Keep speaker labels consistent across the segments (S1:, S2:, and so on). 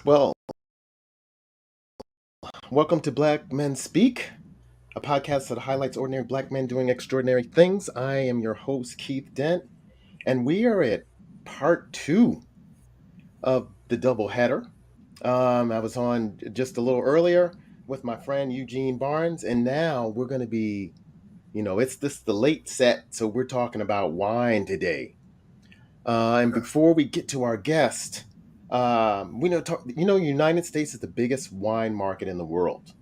S1: Well, welcome to Black Men Speak, a podcast that highlights ordinary black men doing extraordinary things. I am your host, Keith Dent, and we are at part two of the doubleheader. I was on just a little earlier with my friend Eugene Barnes, and now we're going to be, it's this the late set, so we're talking about wine today. And before we get to our guest, United States is the biggest wine market in the world.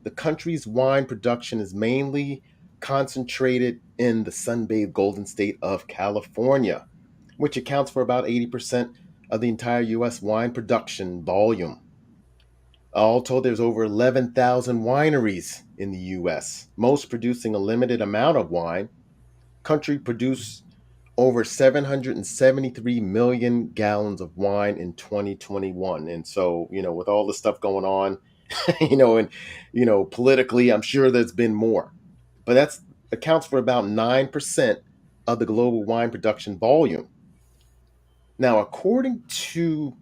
S1: The country's wine production is mainly concentrated in the sun-bathed Golden State of California, which accounts for about 80% of the entire U.S. wine production volume. All told, there's over 11,000 wineries in the U.S., most producing a limited amount of wine. Country produced over 773 million gallons of wine in 2021. And so, with all the stuff going on, politically, I'm sure there's been more. But that's accounts for about 9% of the global wine production volume. Now, according to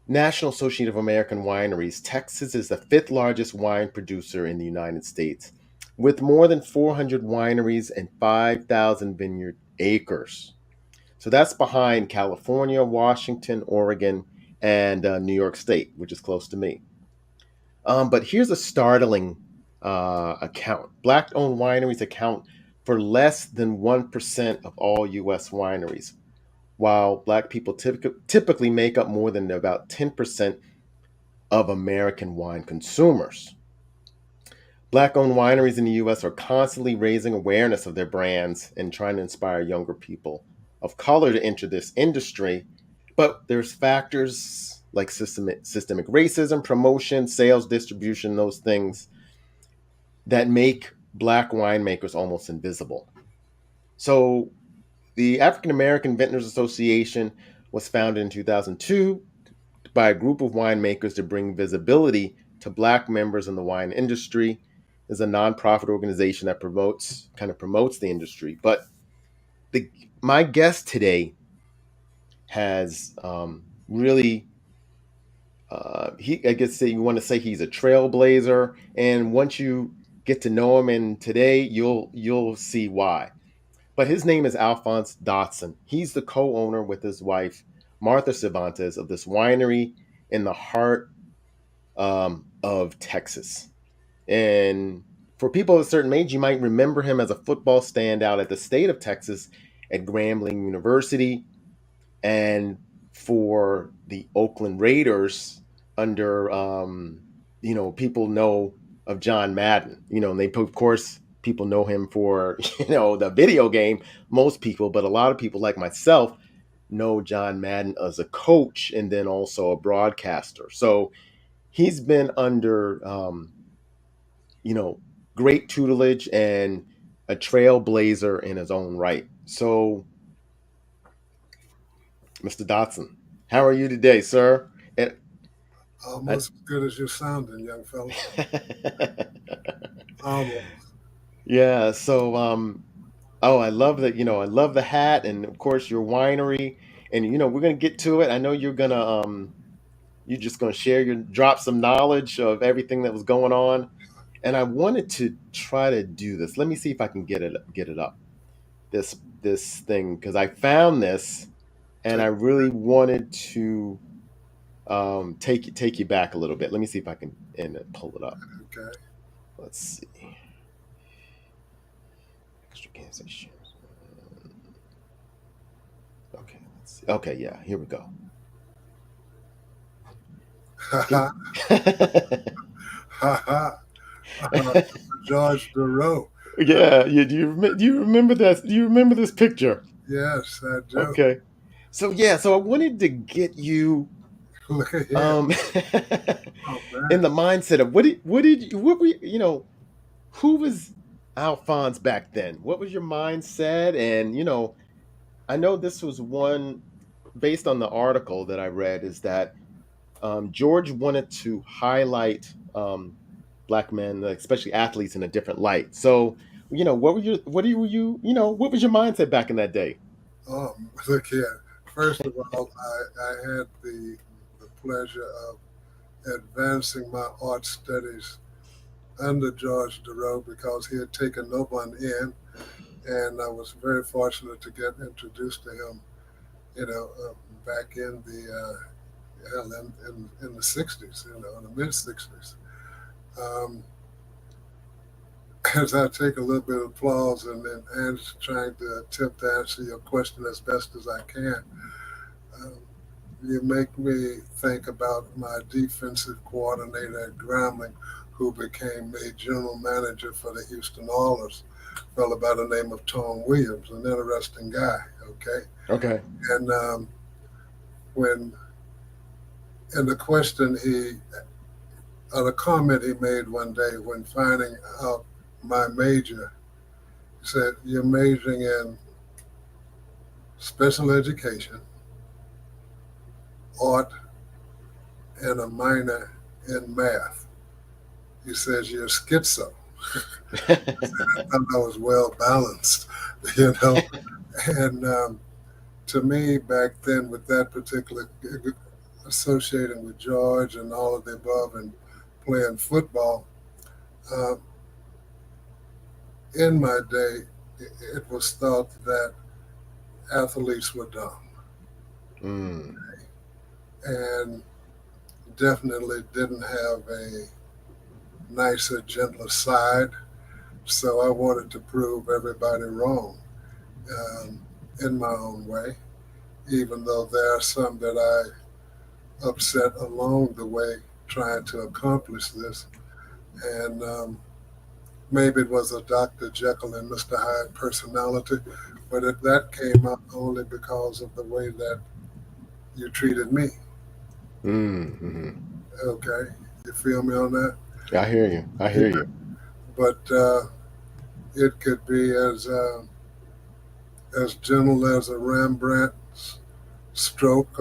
S1: National Association of American Wineries, Texas is the fifth largest wine producer in the United States, with more than 400 wineries and 5,000 vineyard acres. So that's behind California, Washington, Oregon, and New York State, which is close to me. But here's a startling account. Black-owned wineries account for less than 1% of all U.S. wineries, while Black people typically make up more than about 10% of American wine consumers. Black-owned wineries in the U.S. are constantly raising awareness of their brands and trying to inspire younger people of color to enter this industry. But there's factors like systemic racism, promotion, sales, distribution, those things that make Black winemakers almost invisible. So the African American Vintners Association was founded in 2002 by a group of winemakers to bring visibility to Black members in the wine industry. Is a nonprofit organization that promotes the industry. But my guest today has really I guess you want to say he's a trailblazer, and once you get to know him, and today you'll see why. But his name is Alphonse Dotson. He's the co-owner with his wife Martha Cervantes of this winery in the heart of Texas. And for people of a certain age, you might remember him as a football standout at the state of Texas at Grambling University, and for the Oakland Raiders under, people know of John Madden. And of course, people know him for, the video game, most people, but a lot of people like myself know John Madden as a coach and then also a broadcaster. So he's been under, great tutelage and a trailblazer in his own right. So, Mr. Dotson, how are you today, sir? And
S2: Almost as good as you're sounding, young fella. Almost.
S1: Yeah. So, I love that. I love the hat, and of course your winery. And we're gonna get to it. I know you're just gonna drop some knowledge of everything that was going on. And I wanted to try to do this. Let me see if I can get it up. This thing, because I found this, and I really wanted to take you back a little bit. Let me see if I can pull it up.
S2: Okay.
S1: Let's see. Extra cancellation. Okay. Let's see. Okay. Yeah. Here we go.
S2: George Deroe.
S1: Yeah. Do you remember that? Do you remember this picture?
S2: Yes, I do.
S1: Okay. So I wanted to get you
S2: Look at him.
S1: in the mindset of who was Alphonse back then? What was your mindset? And I know this was one based on the article that I read, is that George wanted to highlight Black men, especially athletes, in a different light. So, what was your mindset back in that day?
S2: Look here. First of all, I had the pleasure of advancing my art studies under George DeRoe because he had taken no one in, and I was very fortunate to get introduced to him. You know, back in the hell in the '60s, in the mid '60s. Um, as I take a little bit of applause and then trying to attempt to answer your question as best as I can, um, you make me think about my defensive coordinator at Grambling, who became a general manager for the Houston Oilers, a fellow by the name of Tom Williams, an interesting guy. Okay,
S1: Okay.
S2: and when and the question the comment he made one day when finding out my major, he said, "You're majoring in special education, art, and a minor in math." He says, "You're schizo." I thought I was well balanced, you know. And to me, back then, with that particular associating with George and all of the above and playing football, uh, in my day, it was thought that athletes were dumb
S1: Mm.
S2: and definitely didn't have a nicer, gentler side. So I wanted to prove everybody wrong in my own way, even though there are some that I upset along the way trying to accomplish this. And maybe it was a Dr. Jekyll and Mr. Hyde personality, but that came up only because of the way that you treated me.
S1: Mm-hmm.
S2: Okay, you feel me on that?
S1: I hear you. I
S2: Yeah.
S1: hear you.
S2: But it could be as gentle as a Rembrandt's stroke,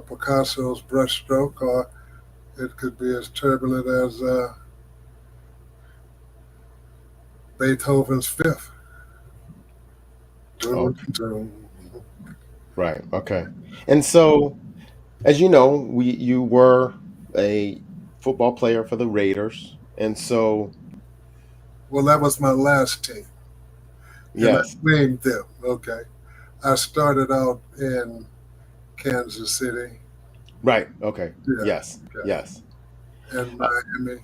S2: Picasso's brushstroke, or it could be as turbulent as Beethoven's Fifth. Dun,
S1: Okay.
S2: dun.
S1: Right. Okay. And so, as you know, you were a football player for the Raiders, and so
S2: Well, that was my last team, and I
S1: yes.
S2: named them. Okay, I started out in Kansas City,
S1: Right. Okay.
S2: yeah,
S1: Yes.
S2: okay,
S1: Yes.
S2: and
S1: Uh,
S2: Miami,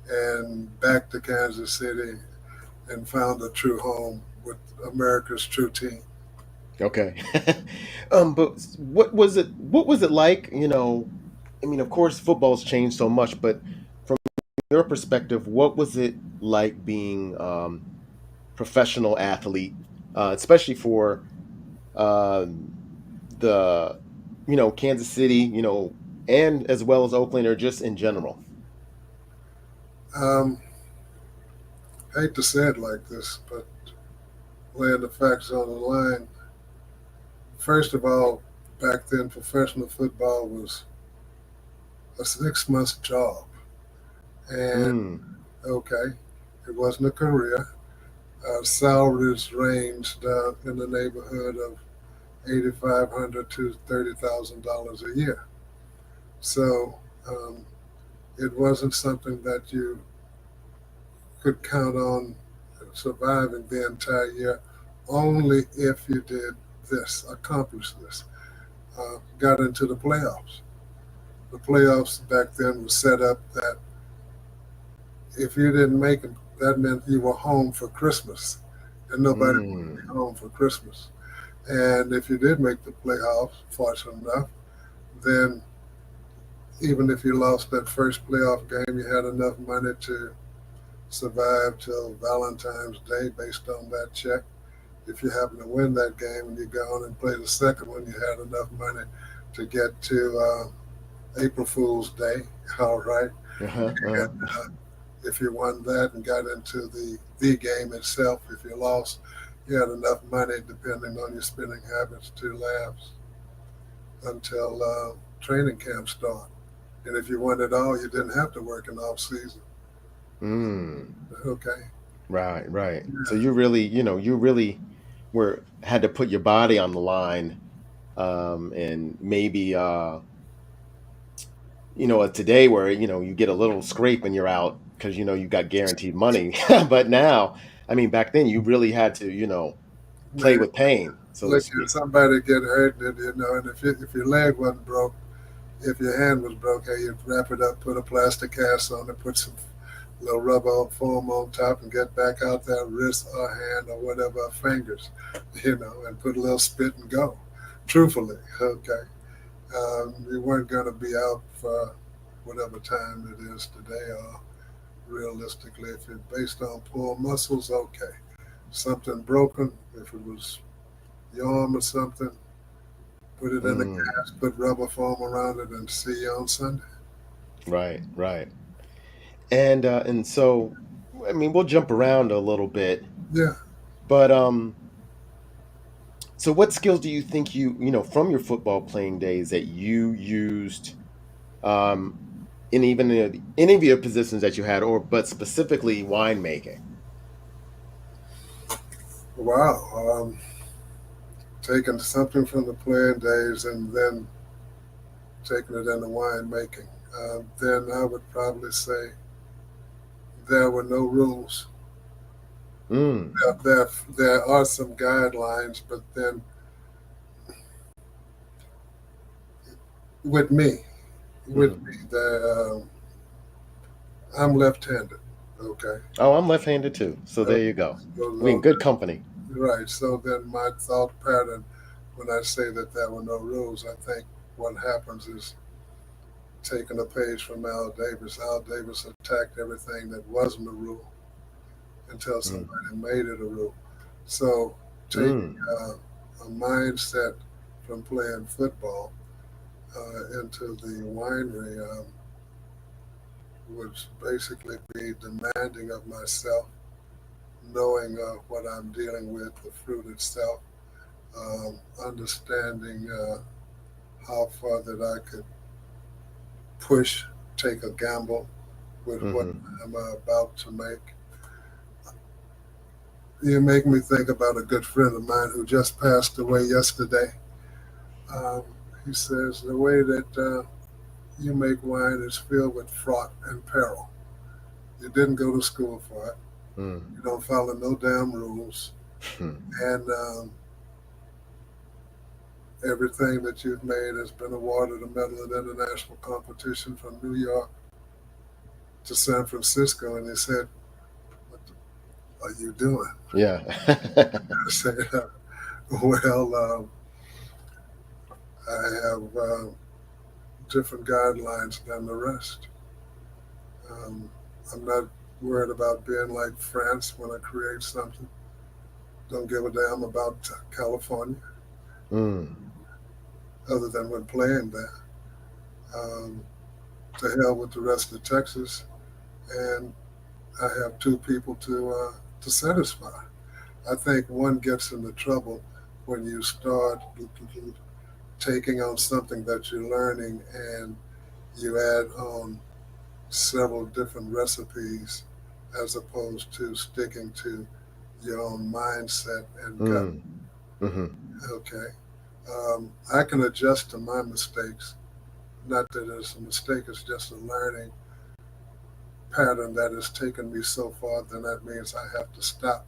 S2: and back to Kansas City, and found a true home with America's true team.
S1: okay. But what was it? What was it like? I mean, of course, football's changed so much, but from your perspective, what was it like being professional athlete, especially for the Kansas City, and as well as Oakland, or just in general?
S2: Um, I hate to say it like this, but laying the facts on the line. First of all, back then, professional football was a 6 month job. And
S1: Mm,
S2: okay, it wasn't a career. Salaries ranged in the neighborhood of 8,500 to $30,000 a year. So it wasn't something that you could count on surviving the entire year, only if you did this, accomplished this, got into the playoffs. The playoffs back then was set up that if you didn't make them, that meant you were home for Christmas, and nobody wanted to be
S1: mm,
S2: home for Christmas. And if you did make the playoffs, fortunate enough, then even if you lost that first playoff game, you had enough money to survive till Valentine's Day based on that check. If you happen to win that game and you go on and play the second one, you had enough money to get to April Fool's Day. All right.
S1: uh-huh,
S2: And
S1: uh-huh.
S2: if you won that and got into the game itself, if you lost, you had enough money, depending on your spending habits, to last until training camp start. And if you won it all, you didn't have to work in off season.
S1: Mm,
S2: Okay.
S1: right, right. So
S2: Yeah.
S1: you really were had to put your body on the line, and maybe today where you get a little scrape and you're out because you got guaranteed money. But now, I mean, back then you really had to play
S2: Man,
S1: with pain, so to
S2: look at
S1: speak.
S2: somebody get hurt, and and if your leg wasn't broke, if your hand was broke, hey, you'd wrap it up, put a plastic cast on it, put some little rubber foam on top, and get back out there, wrist or hand or whatever, fingers, and put a little spit and go. Truthfully, okay. You weren't going to be out for whatever time it is today, or realistically, if it's based on pulled muscles, okay. Something broken, if it was your arm or something, put it in the
S1: Mm,
S2: cast, put rubber foam around it, and see you on Sunday.
S1: right, right. And so, I mean, we'll jump around a little bit,
S2: Yeah.
S1: but so what skills do you think from your football playing days that you used um in even any of your positions that you had, or but specifically winemaking?
S2: Wow. Taking something from the playing days and then taking it into winemaking. Then I would probably say there were no rules.
S1: Mm,
S2: There are some guidelines, but then with me, with
S1: hmm
S2: me, I'm left-handed. Okay,
S1: Oh, I'm left-handed too, so there
S2: okay.
S1: you go. We in
S2: So,
S1: good company.
S2: right. So then my thought pattern, when I say that there were no rules, I think what happens is taking a page from Al Davis. Al Davis attacked everything that wasn't a rule until
S1: Mm,
S2: somebody made it a rule. So taking
S1: mm,
S2: uh, a mindset from playing football into the winery would basically be demanding of myself, knowing what I'm dealing with, the fruit itself, understanding how far that I could push, take a gamble with what
S1: hmm
S2: I'm about to make. You make me think about a good friend of mine who just passed away yesterday. Um, he says the way that you make wine is filled with fraught and peril. You didn't go to school for it.
S1: mm,
S2: You don't follow no damn rules.
S1: hmm,
S2: And everything that you've made has been awarded a medal in international competition from New York to San Francisco. And they said, what are you doing?
S1: yeah.
S2: I said, well, I have different guidelines than the rest. Um, I'm not worried about being like France when I create something. Don't give a damn about California
S1: mm,
S2: other than when playing there. Um, to hell with the rest of Texas, and I have two people to satisfy. I think one gets into trouble when you start taking on something that you're learning and you add on several different recipes as opposed to sticking to your own mindset and gut.
S1: mm, hmm
S2: Okay. I can adjust to my mistakes. Not that it's a mistake, it's just a learning pattern that has taken me so far, then that means I have to stop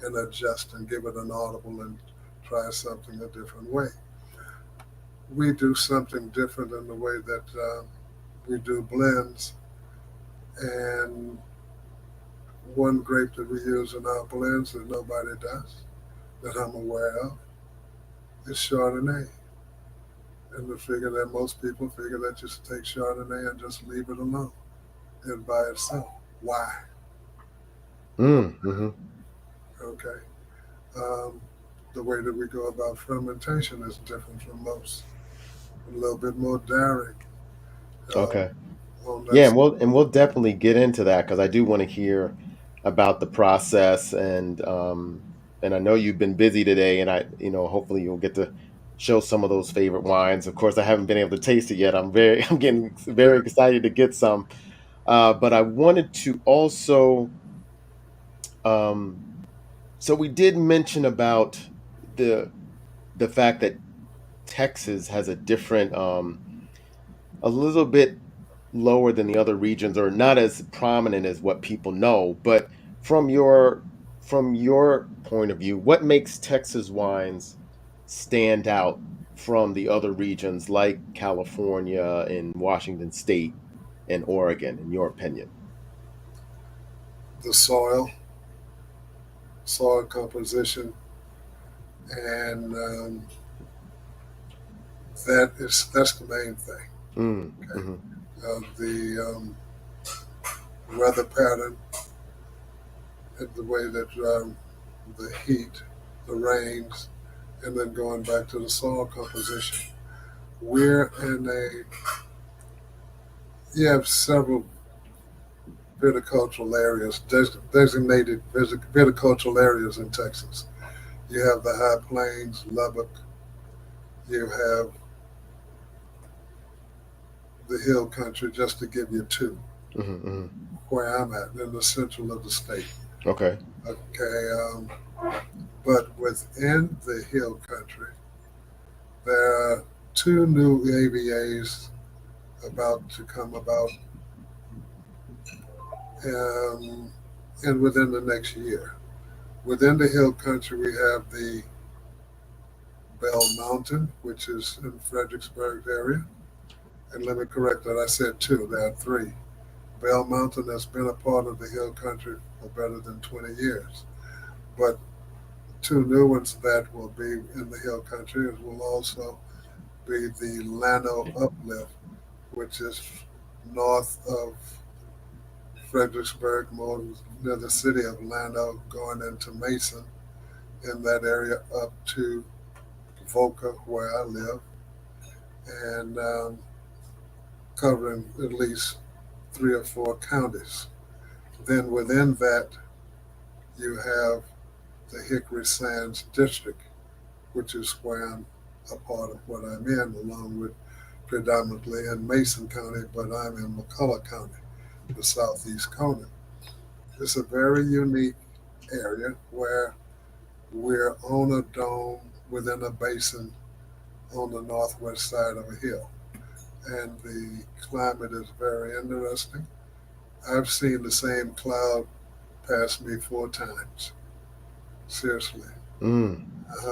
S2: and adjust and give it an audible and try something a different way. We do something different in the way that we do blends, and one grape that we use in our blends that nobody does, that I'm aware of, is Chardonnay. And the figure that most people figure that just take Chardonnay and just leave it alone and by itself. Why?
S1: mm, hmm
S2: Okay. Um, the way that we go about fermentation is different from most. A little bit more daring uh,
S1: Okay.
S2: on
S1: Yeah,
S2: that.
S1: and we'll definitely get into that because I do want to hear about the process, and I know you've been busy today, and hopefully you'll get to show some of those favorite wines. Of course, I haven't been able to taste it yet. I'm getting very excited to get some. But I wanted to also, um, so we did mention about the the fact that Texas has a different, a little bit. lower than the other regions, or not as prominent as what people know. But from your point of view, what makes Texas wines stand out from the other regions like California and Washington State and Oregon, in your opinion?
S2: The soil composition, and that's the main thing.
S1: Mm,
S2: Okay,
S1: hmm.
S2: the weather pattern and the way that the heat, the rains, and then going back to the soil composition. We're in a You have several viticultural areas, designated viticultural areas in Texas. You have the High Plains, Lubbock. You have the Hill Country, just to give you two,
S1: Hmm. Hmm.
S2: where I'm at, in the central of the state.
S1: Okay.
S2: Okay, but within the Hill Country, there are two new AVAs about to come about, um, and within the next year. Within the Hill Country, we have the Bell Mountain, which is in Fredericksburg area. And let me correct that, I said two, there are three. Bell Mountain has been a part of the Hill Country for better than 20 years. But two new ones that will be in the Hill Country will also be the Llano Uplift, which is north of Fredericksburg, more near the city of Llano, going into Mason, in that area up to Voca, where I live, and covering at least three or four counties. Then within that, you have the Hickory Sands District, which is where I'm a part of what I'm in, along with predominantly in Mason County, but I'm in McCullough County, the southeast corner. It's a very unique area where we're on a dome within a basin on the northwest side of a hill. And the climate is very interesting. I've seen the same cloud pass me four times. Seriously.
S1: Mm.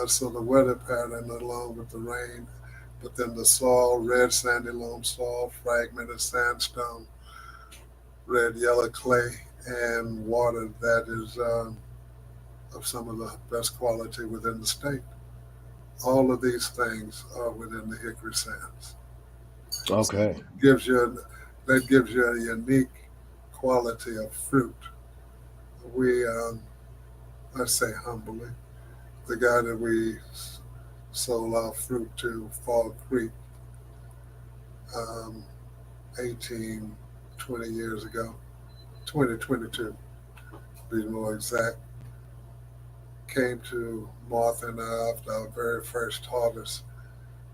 S2: So the weather pattern, along with the rain, but then the soil, red sandy loam soil, fragmented sandstone, red yellow clay, and water that is of some of the best quality within the state. All of these things are within the Hickory Sands. So
S1: Okay.
S2: gives you that gives you a unique quality of fruit. We, I say humbly, the guy that we sold our fruit to, Fall Creek, um, 18, 20 years ago, 2022 to be more exact, came to Martha and I after our very first harvest.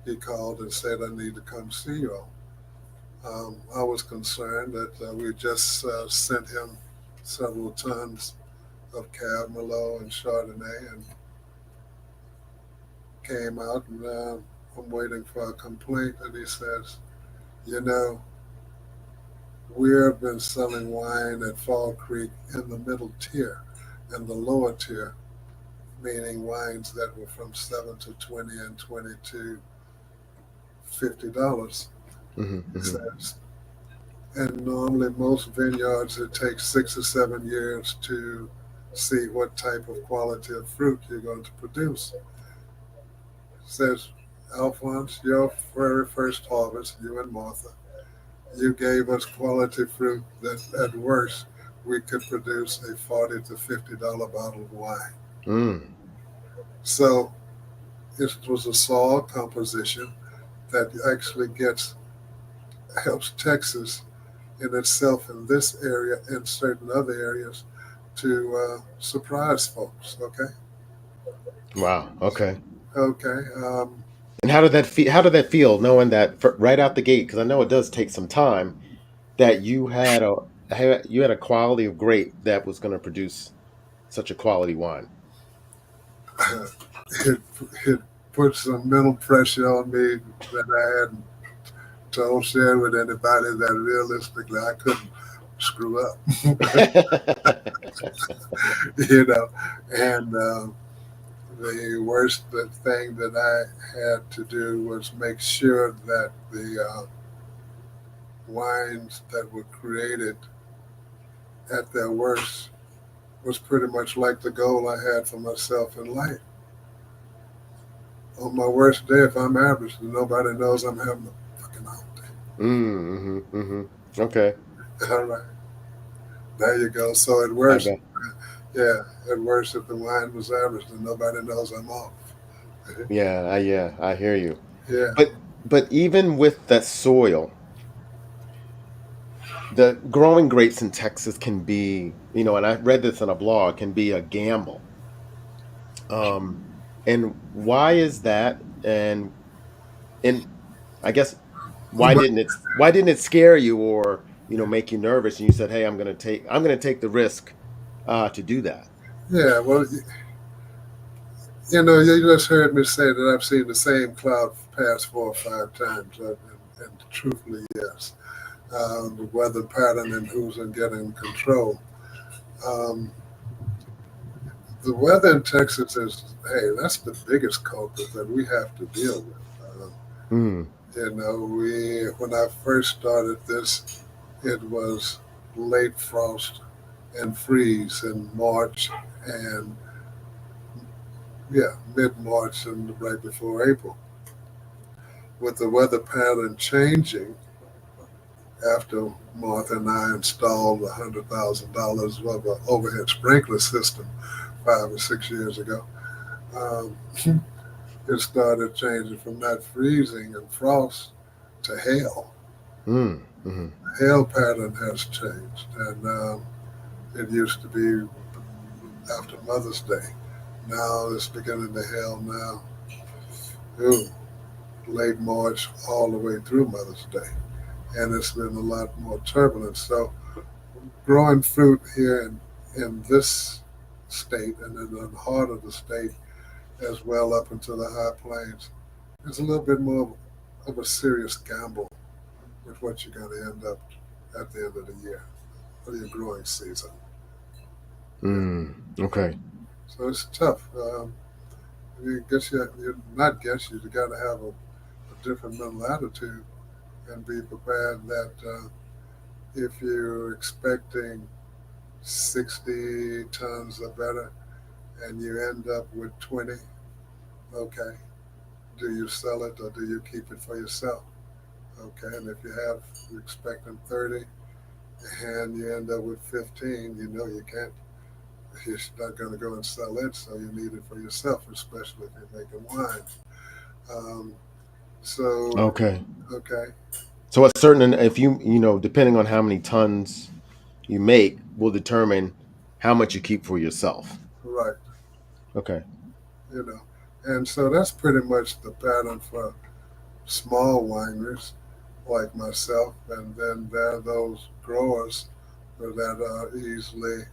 S2: He called and said, I need to come see you all. I was concerned that we just sent him several tons of Cab Merlot and Chardonnay, and came out, and I'm waiting for a complaint. And he says, you know, we've been selling wine at Fall Creek in the middle tier and the lower tier, meaning wines that were from 7 to 20 and 20 to $50.
S1: Hmm.
S2: He
S1: Hmm.
S2: says, and normally most vineyards it takes 6 or 7 years to see what type of quality of fruit you're going to produce. Says, Alphonse, your very first harvest, you and Martha, you gave us quality fruit that at worst we could produce a $40 to $50 bottle of wine.
S1: Mm.
S2: So it was a soil composition that actually gets helps Texas in itself in this area and certain other areas to surprise folks. Okay,
S1: Wow. Okay.
S2: okay.
S1: And how did that feel, knowing that right out the gate? Because I know it does take some time. That you had a quality of grape that was going to produce such a quality wine.
S2: it, it put some mental pressure on me that I hadn't don't share with anybody that realistically I couldn't screw up, you know. And the worst thing that I had to do was make sure that the wines that were created at their worst was pretty much like the goal I had for myself in life. On my worst day, if I'm average, then nobody knows I'm having a fucking off
S1: Mm-hmm, mm-hmm. Okay,
S2: day. All right, there you go. So at
S1: I
S2: worst,
S1: bet.
S2: yeah, at worst, if the wine was average, then nobody knows I'm off.
S1: Yeah, I hear you.
S2: Yeah,
S1: But even with that soil, the growing grapes in Texas can be, and I read this in a blog, can be a gamble. Um, and why is that? And I guess
S2: but
S1: why didn't it scare you or make you nervous? And you said, "Hey, I'm gonna take the risk to do that."
S2: yeah, well, you know, you just heard me say that I've seen the same cloud pass 4 or 5 times, and truthfully, yes. The weather pattern and who's in getting control. Um, the weather in Texas is, hey, that's the biggest culprit that we have to deal with.
S1: Mm,
S2: You know, we when I first started this, it was late frost and freeze in March and yeah, mid March and right before April. With the weather pattern changing after Martha and I installed $100,000 of an overhead sprinkler system 5 or 6 years ago, um, it started changing from not freezing and frost to hail.
S1: mm.
S2: The hail pattern has changed, and it used to be after Mother's Day. Now it's beginning to hail now. Ooh, late March all the way through Mother's Day, and it's been a lot more turbulent. So growing fruit here in this state and in the heart of the state as well up into the high plains is a little bit more of a serious gamble with what you're going to end up at the end of the year for your growing season. Yeah.
S1: Okay.
S2: So it's tough. You guess you not guess you got to have a different mental attitude and be prepared that if you're expecting 60 tons or better and you end up with 20, okay, do you sell it or do you keep it for yourself? Okay, and if you're expecting 30 and you end up with 15, you know you can't, you're not going to go and sell it, so you need it for yourself, especially if you're making wine. Um, so,
S1: Okay.
S2: okay,
S1: So a certain, if depending on how many tons you make, will determine how much you keep for yourself.
S2: right,
S1: Okay.
S2: you know. And so that's pretty much the pattern for small wineries like myself. And then there are those growers that are easily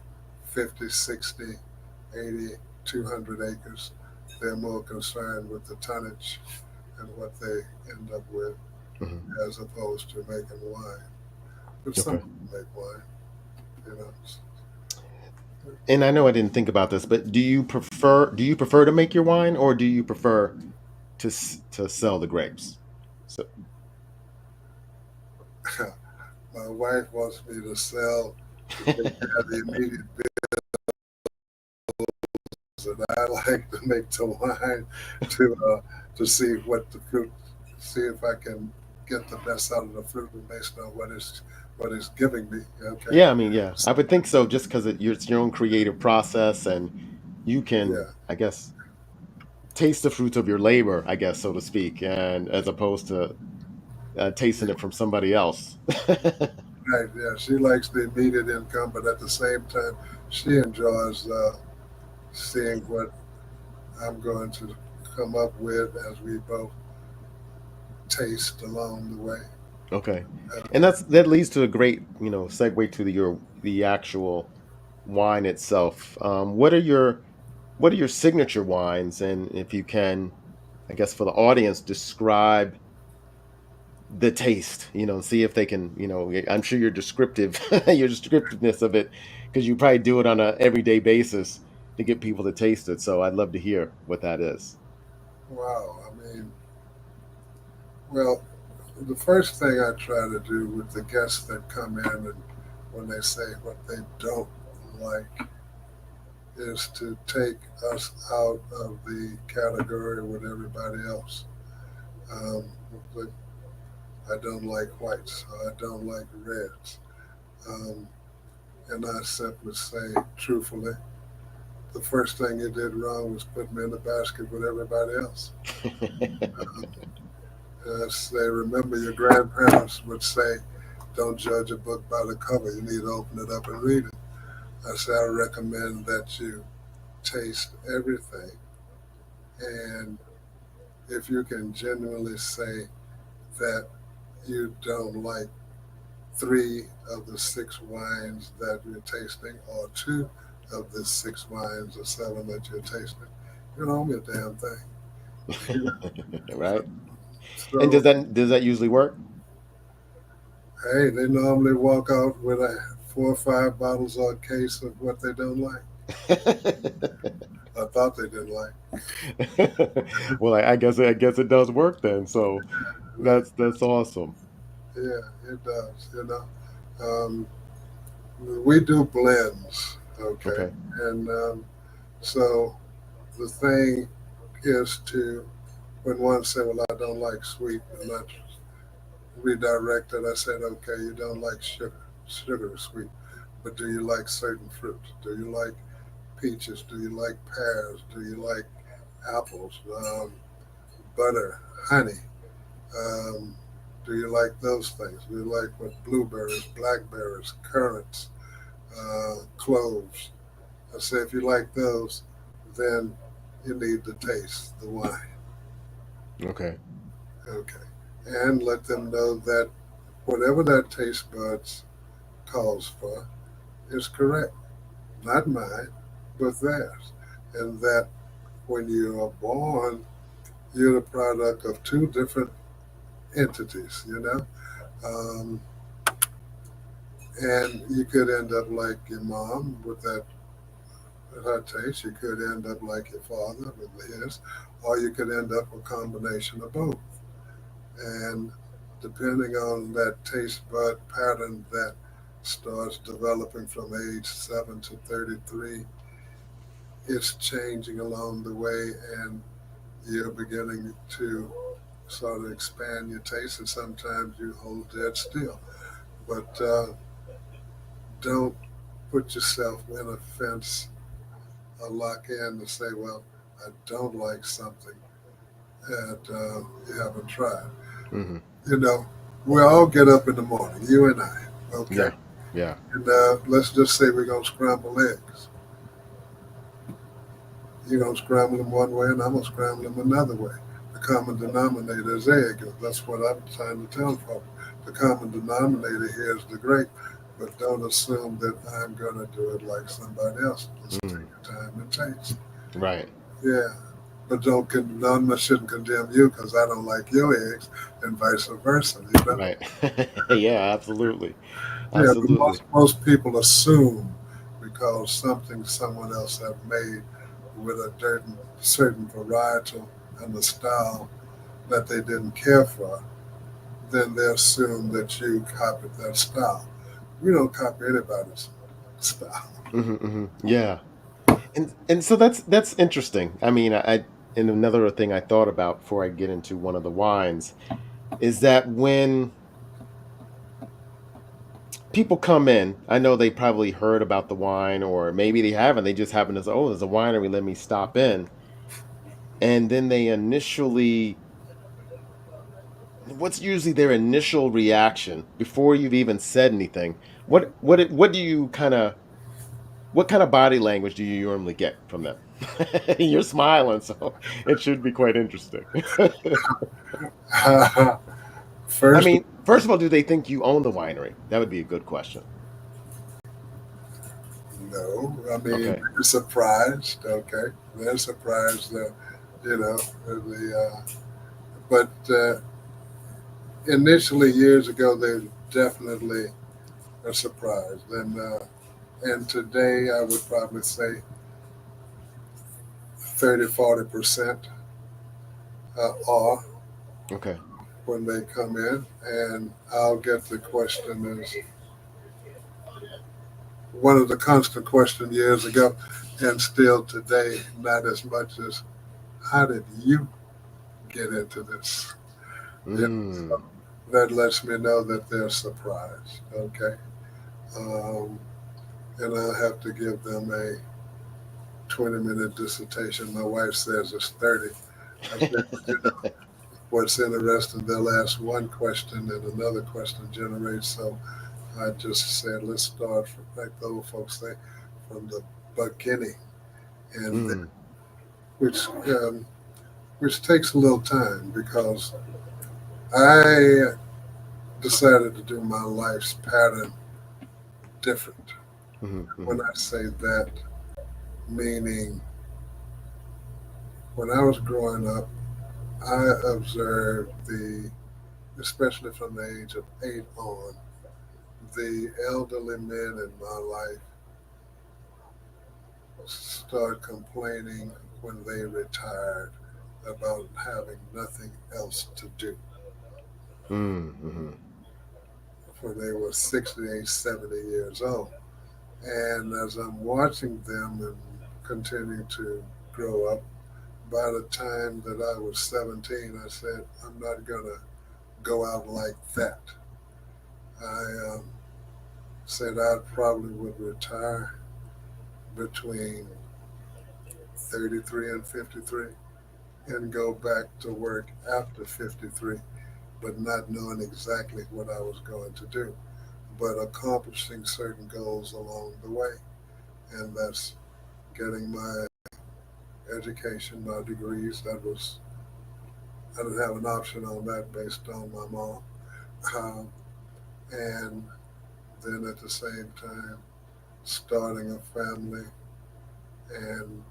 S2: 50, 60, 80, 200 acres. They're more concerned with the tonnage and what they end up with
S1: Hmm.
S2: as opposed to making wine. But some
S1: Okay.
S2: people make wine, you know.
S1: And I know I didn't think about this, but do you prefer to make your wine or do you prefer to sell the grapes? So
S2: My wife wants me to sell to take care of the immediate bills, and I like to make the wine to see what the fruit, see if I can get the best out of the fruit based on what it's giving me. Okay,
S1: yeah, I mean, yeah, I would think so, just because it's your own creative process, and you can,
S2: yeah,
S1: I guess, taste the fruits of your labor, I guess, so to speak, and as opposed to tasting it from somebody else.
S2: right, yeah. She likes the immediate income, but at the same time, she enjoys seeing what I'm going to come up with as we both taste along the way.
S1: Okay, and
S2: Okay.
S1: that leads to a great segue to the actual wine itself. What are your signature wines, and if you can, I guess for the audience, describe the taste, see if they can, I'm sure your descriptive, your descriptiveness of it, because you probably do it on a everyday basis to get people to taste it. So I'd love to hear what that is.
S2: Wow. I mean, well, the first thing I try to do with the guests that come in and when they say what they don't like is to take us out of the category with everybody else. Um, but I don't like whites, or I don't like reds. Um, and I simply say, truthfully, the first thing you did wrong was put me in the basket with everybody else. Say, remember your grandparents would say, don't judge a book by the cover. You need to open it up and read it. I say, I recommend that you taste everything. And if you can genuinely say that you don't like three of the six wines that you're tasting, or two of the six wines or seven that you're tasting, you don't owe me a damn thing.
S1: Right. And
S2: So,
S1: does that usually work?
S2: hey, they normally walk out with a 4 or 5 bottles or a case of what they don't like. I thought they didn't like.
S1: Well, I guess it does work then. So
S2: Right.
S1: that's awesome.
S2: Yeah, it does. Um, we do blends, okay,
S1: Okay.
S2: and so the thing is to when one said, "Well, I don't like sweet," and I redirected. I said, "Okay, you don't like sugar. Sugar is sweet, but do you like certain fruits? Do you like peaches? Do you like pears? Do you like apples? Butter, honey? Um, do you like those things? Do you like what blueberries, blackberries, currants, cloves?" I say, if you like those, then you need to taste the wine.
S1: Okay.
S2: Okay. And let them know that whatever that taste buds calls for is correct. Not mine, but theirs. And that when you are born, you're the product of two different entities. Um, and you could end up like your mom with that her taste. You could end up like your father with his, or you could end up a combination of both. And depending on that taste bud pattern that starts developing from age 7 to 33, it's changing along the way, and you're beginning to sort of expand your taste, and sometimes you hold dead still. But don't put yourself in a fence or lock in to say, well, I don't like something that you haven't tried.
S1: Hmm.
S2: You know, we all get up in the morning, you and I, okay?
S1: Yeah. Yeah.
S2: And let's just say we're going to scramble eggs. You're going to scramble them one way, and I'm going to scramble them another way. The common denominator is egg. That's what I'm trying to tell folks. The common denominator here is the grape, but don't assume that I'm going to do it like somebody else. Just take
S1: Mm.
S2: your time and taste.
S1: Right.
S2: Yeah. But none of us shouldn't condemn you because I don't like your eggs, and vice versa.
S1: Right. Yeah, absolutely.
S2: Yeah, but
S1: Absolutely.
S2: most people assume because something someone else have made with a certain varietal and the style that they didn't care for, then they assume that you copied that style. We don't copy anybody's style.
S1: Hmm. Hmm. Yeah. And so that's interesting. I mean, and another thing I thought about before I get into one of the wines is that when people come in, I know they probably heard about the wine, or maybe they haven't. They just happen to say, "Oh, there's a winery. Let me stop in." And then they initially, what's usually their initial reaction before you've even said anything? What do you what kind of body language do you normally get from them? You're smiling, so it should be quite interesting. I
S2: First,
S1: mean, first of all, do they think you own the winery? That would be a good question.
S2: no. I mean,
S1: Okay.
S2: they're surprised. Okay, they're surprised. You know, but initially years ago, they definitely a surprise. And today, I would probably say 30, 40% are
S1: Okay.
S2: when they come in. And I'll get the question is one of the constant questions years ago, and still today, not as much as how did you get into this? Yeah,
S1: Mm.
S2: that lets me know that they're surprised. Okay. Um, and I have to give them a 20-minute dissertation. My wife says it's 30. I said, but you know, what's interesting, they'll ask one question and another question generates. So I just said, let's start from, like the old folks say, from the beginning, and
S1: Mm.
S2: which um, which takes a little time because I decided to do my life's pattern different.
S1: Mm-hmm.
S2: When
S1: Mm-hmm.
S2: I say that, meaning when I was growing up, I observed especially from the age of 8 on, the elderly men in my life start complaining when they retired about having nothing else to do.
S1: Mm-hmm.
S2: When they were 68, 70 years old. And as I'm watching them and continue to grow up, by the time that I was 17, I said, I'm not going to go out like that. I said I probably would retire between 33 and 53 and go back to work after 53, but not knowing exactly what I was going to do, but accomplishing certain goals along the way. And that's getting my education, my degrees. I didn't have an option on that based on my mom. Um, and then at the same time, starting a family and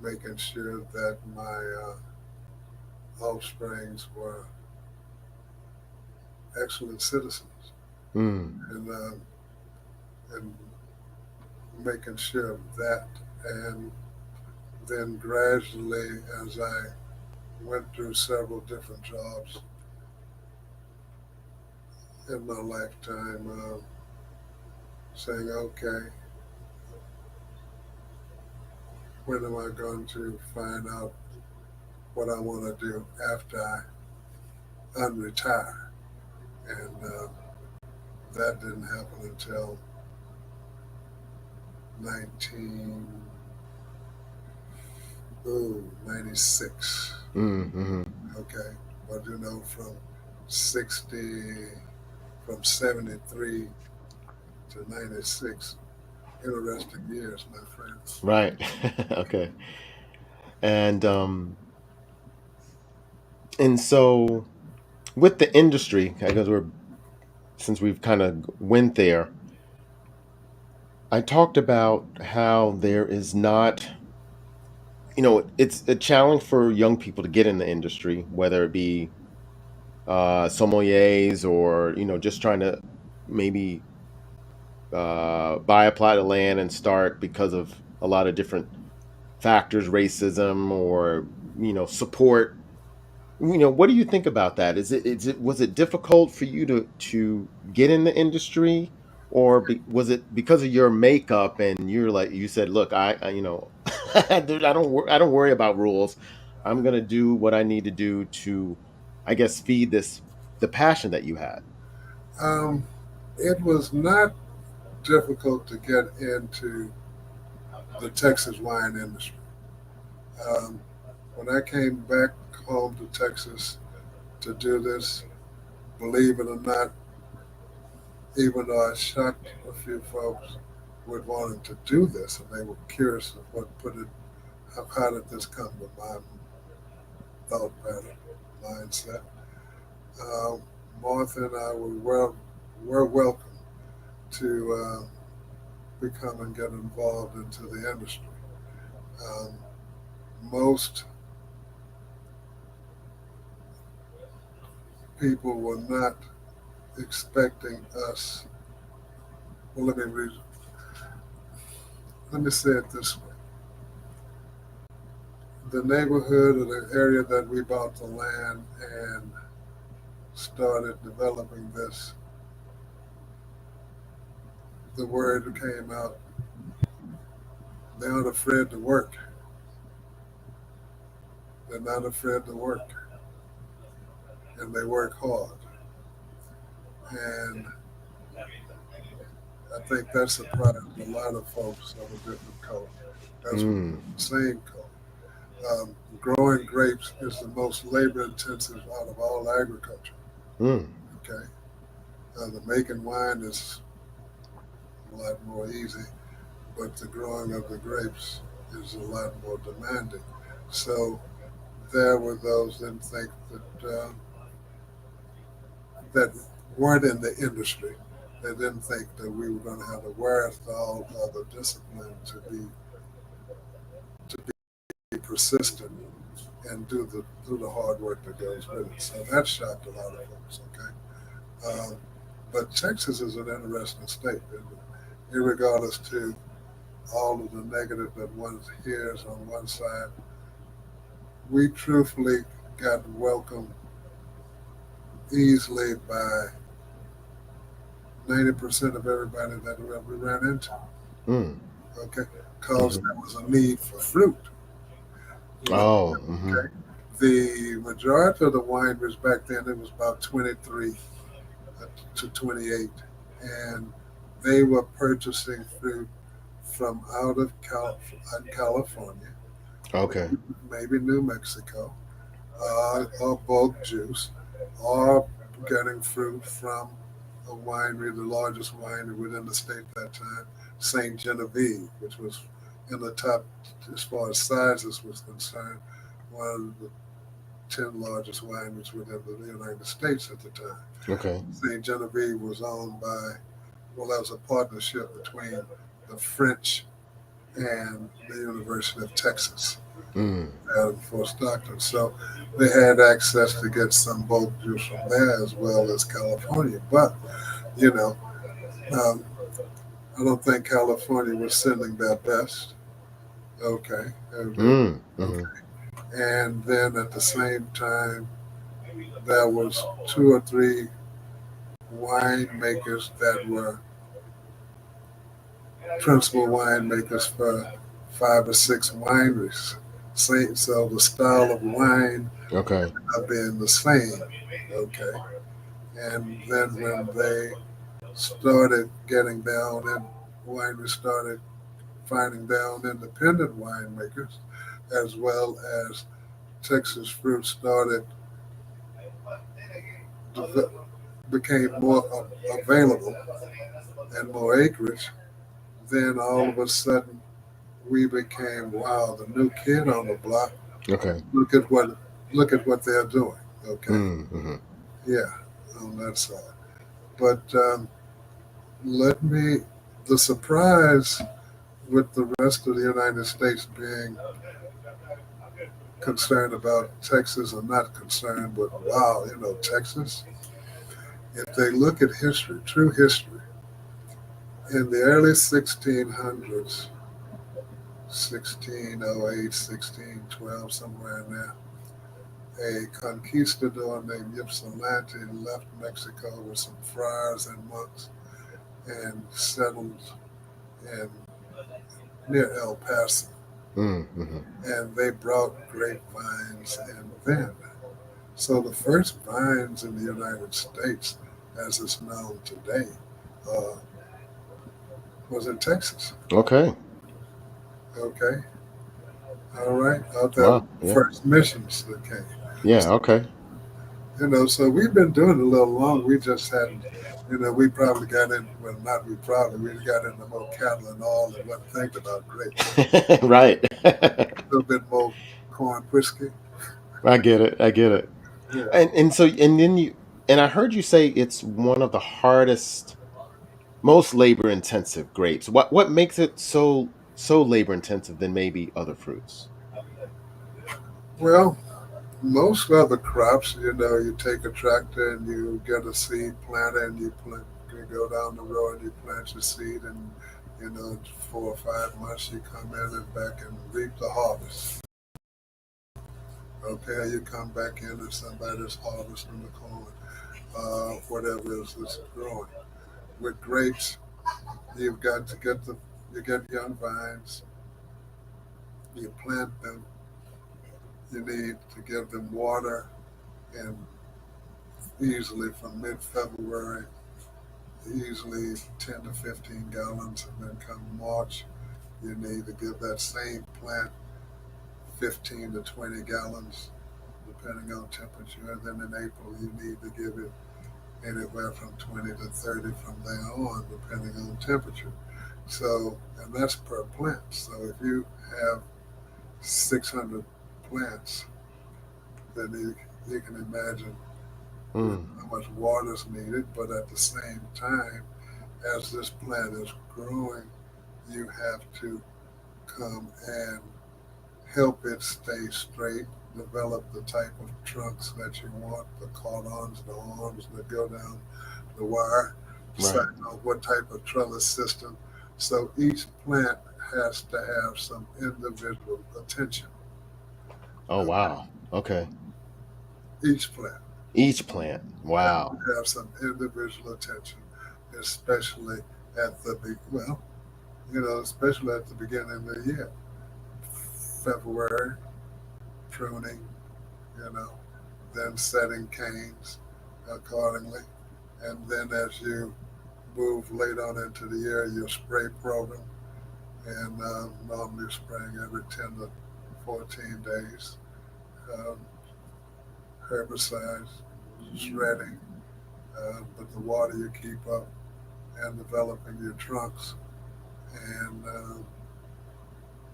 S2: making sure that my offsprings were excellent citizens,
S1: Mm.
S2: and and making sure of that. And then gradually, as I went through several different jobs in my lifetime, saying, okay, when am I going to find out what I want to do after I unretire? And that didn't happen until 1996.
S1: Mm-hmm.
S2: Okay, but you know, from 60, from 73 to 96, interesting years, my friend.
S1: Right. Okay. And and so with the industry, because we're since we've kind of went there, I talked about how there is not, it's a challenge for young people to get in the industry, whether it be sommeliers or just trying to maybe buy a plot of land and start because of a lot of different factors, racism or support. What do you think about that? Is it was it difficult for you to get in the industry, or was it because of your makeup and you said, look, dude, I don't worry about rules. I'm gonna do what I need to do to, I guess, feed the passion that you had.
S2: Um, it was not difficult to get into the Texas wine industry. Um, when I came back home to Texas to do this, believe it or not, even though I shocked a few folks with wanting to do this, and they were curious of what put it, how did this come to my thought pattern, mindset. Uh, Martha and I were welcome to become and get involved into the industry. Um, most people were not expecting us. Well, let me say it this way: the neighborhood or the area that we bought the land and started developing this, the word came out. They aren't afraid to work. They're not afraid to work, and they work hard. And I think that surprised a lot of folks of a different color. That's what
S1: Mm.
S2: the same color. Growing grapes is the most labor intensive out of all agriculture.
S1: Mm.
S2: Okay, the making wine is a lot more easy, but the growing of the grapes is a lot more demanding. So there were those that think that weren't in the industry. They didn't think that we were going to have the wherewithal or the discipline to be persistent and do the hard work that goes with it. So that shocked a lot of folks. Okay, but Texas is an interesting state, regardless to all of the negative that one hears on one side. We truthfully got welcomed easily by 90% of everybody that we ran into.
S1: Mm.
S2: Okay, because
S1: Hmm.
S2: there was a need for fruit.
S1: Oh. Hmm.
S2: Okay, the majority of the wineries back then, it was about 23 to 28, and they were purchasing fruit from out of California,
S1: Okay.
S2: maybe New Mexico, or bulk juice, or getting fruit from a winery, the largest winery within the state at that time, St. Genevieve, which was in the top as far as sizes was concerned, one of the 10 largest wineries within the United States at the time.
S1: Okay.
S2: St. Genevieve was owned by, well, that was a partnership between the French and the University of Texas
S1: Mm.
S2: out of Fort Stockton. So they had access to get some bulk juice from there as well as California. But, you know, um, I don't think California was sending their best. Okay.
S1: Mm. Hmm.
S2: Okay. And then at the same time, there was two or three winemakers that were principal winemakers for five or six wineries. So the style of wine
S1: Okay.
S2: being the same. Okay. And then when they started getting down and wineries started finding down independent winemakers, as well as Texas fruit started became more available and more acreage, then all of a sudden we became wow, the new kid on the block.
S1: Okay.
S2: Look at what look at what they're doing. Okay,
S1: Mm. Hmm.
S2: yeah, on that side. But let me the surprise with the rest of the United States being concerned about Texas or not concerned, but wow, Texas. If they look at history, true history, in the early 1600s, 1608, 1612, somewhere in there, a conquistador named Ypsilanti left Mexico with some friars and monks and settled in near El Paso.
S1: Mm. Hmm.
S2: And they brought grapevines in then. So the first vines in the United States, as it's known today, uh, was in Texas.
S1: Okay.
S2: Okay, all right, out there
S1: Wow. Yeah.
S2: first missions that came.
S1: Yeah. Okay.
S2: So we've been doing it a little long. We just hadn't, we probably got in. Well, not we probably. We got into more cattle and all, and wasn't thinking about grapes.
S1: Right.
S2: A little bit more corn whiskey.
S1: I get it. I get it.
S2: Yeah.
S1: And so and then you and I heard you say it's one of the hardest, most labor intensive grapes. What makes it so labor intensive than maybe other fruits?
S2: Well, Most other crops, you take a tractor and you get a seed planter and you go down the road and you plant your seed and 4 or 5 months you come in and back and reap the harvest. Okay, you come back in and somebody's harvesting the corn, whatever it is that's growing. With grapes, you've got to you get young vines, you plant them, you need to give them water, and easily from mid-February, easily 10 to 15 gallons, and then come March, you need to give that same plant 15 to 20 gallons, depending on temperature. And then in April, you need to give it anywhere from 20 to 30 from there on, depending on temperature. So, and that's per plant. So if you have 600 plants, then you can imagine
S1: Mm.
S2: how much water is needed. But at the same time, as this plant is growing, you have to come and help it stay straight, develop the type of trunks that you want, the cordons, the arms that go down the wire, decide
S1: Right.
S2: on what type of trellis system. So each plant has to have some individual attention.
S1: Oh, wow. Okay.
S2: Each plant
S1: Each plant.
S2: has
S1: Wow.
S2: to have some individual attention, especially at the well, especially at the beginning of the year. February, pruning, you know, then setting canes accordingly. And then as you move late on into the year, your spray program, and normally spraying every 10 to 14 days. Um, Herbicides, shredding, but the water you keep up and developing your trunks and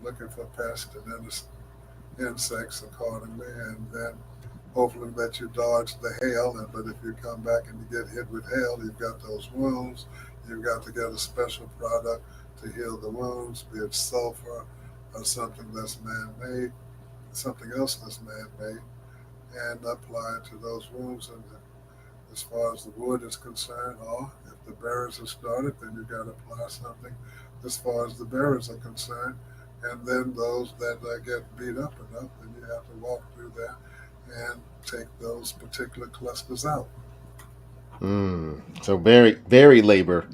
S2: looking for pests and insects accordingly, and then hopefully that you dodge the hail. And but if you come back and you get hit with hail, you've got those wounds. You've got to get a special product to heal the wounds, be it sulfur or something that's man-made, something else that's man-made, and apply it to those wounds. And as far as the wood is concerned, or if the berries are started, then you've got to apply something as far as the berries are concerned. And then those that get beat up enough, then you have to walk through there and take those particular clusters out.
S1: So very labor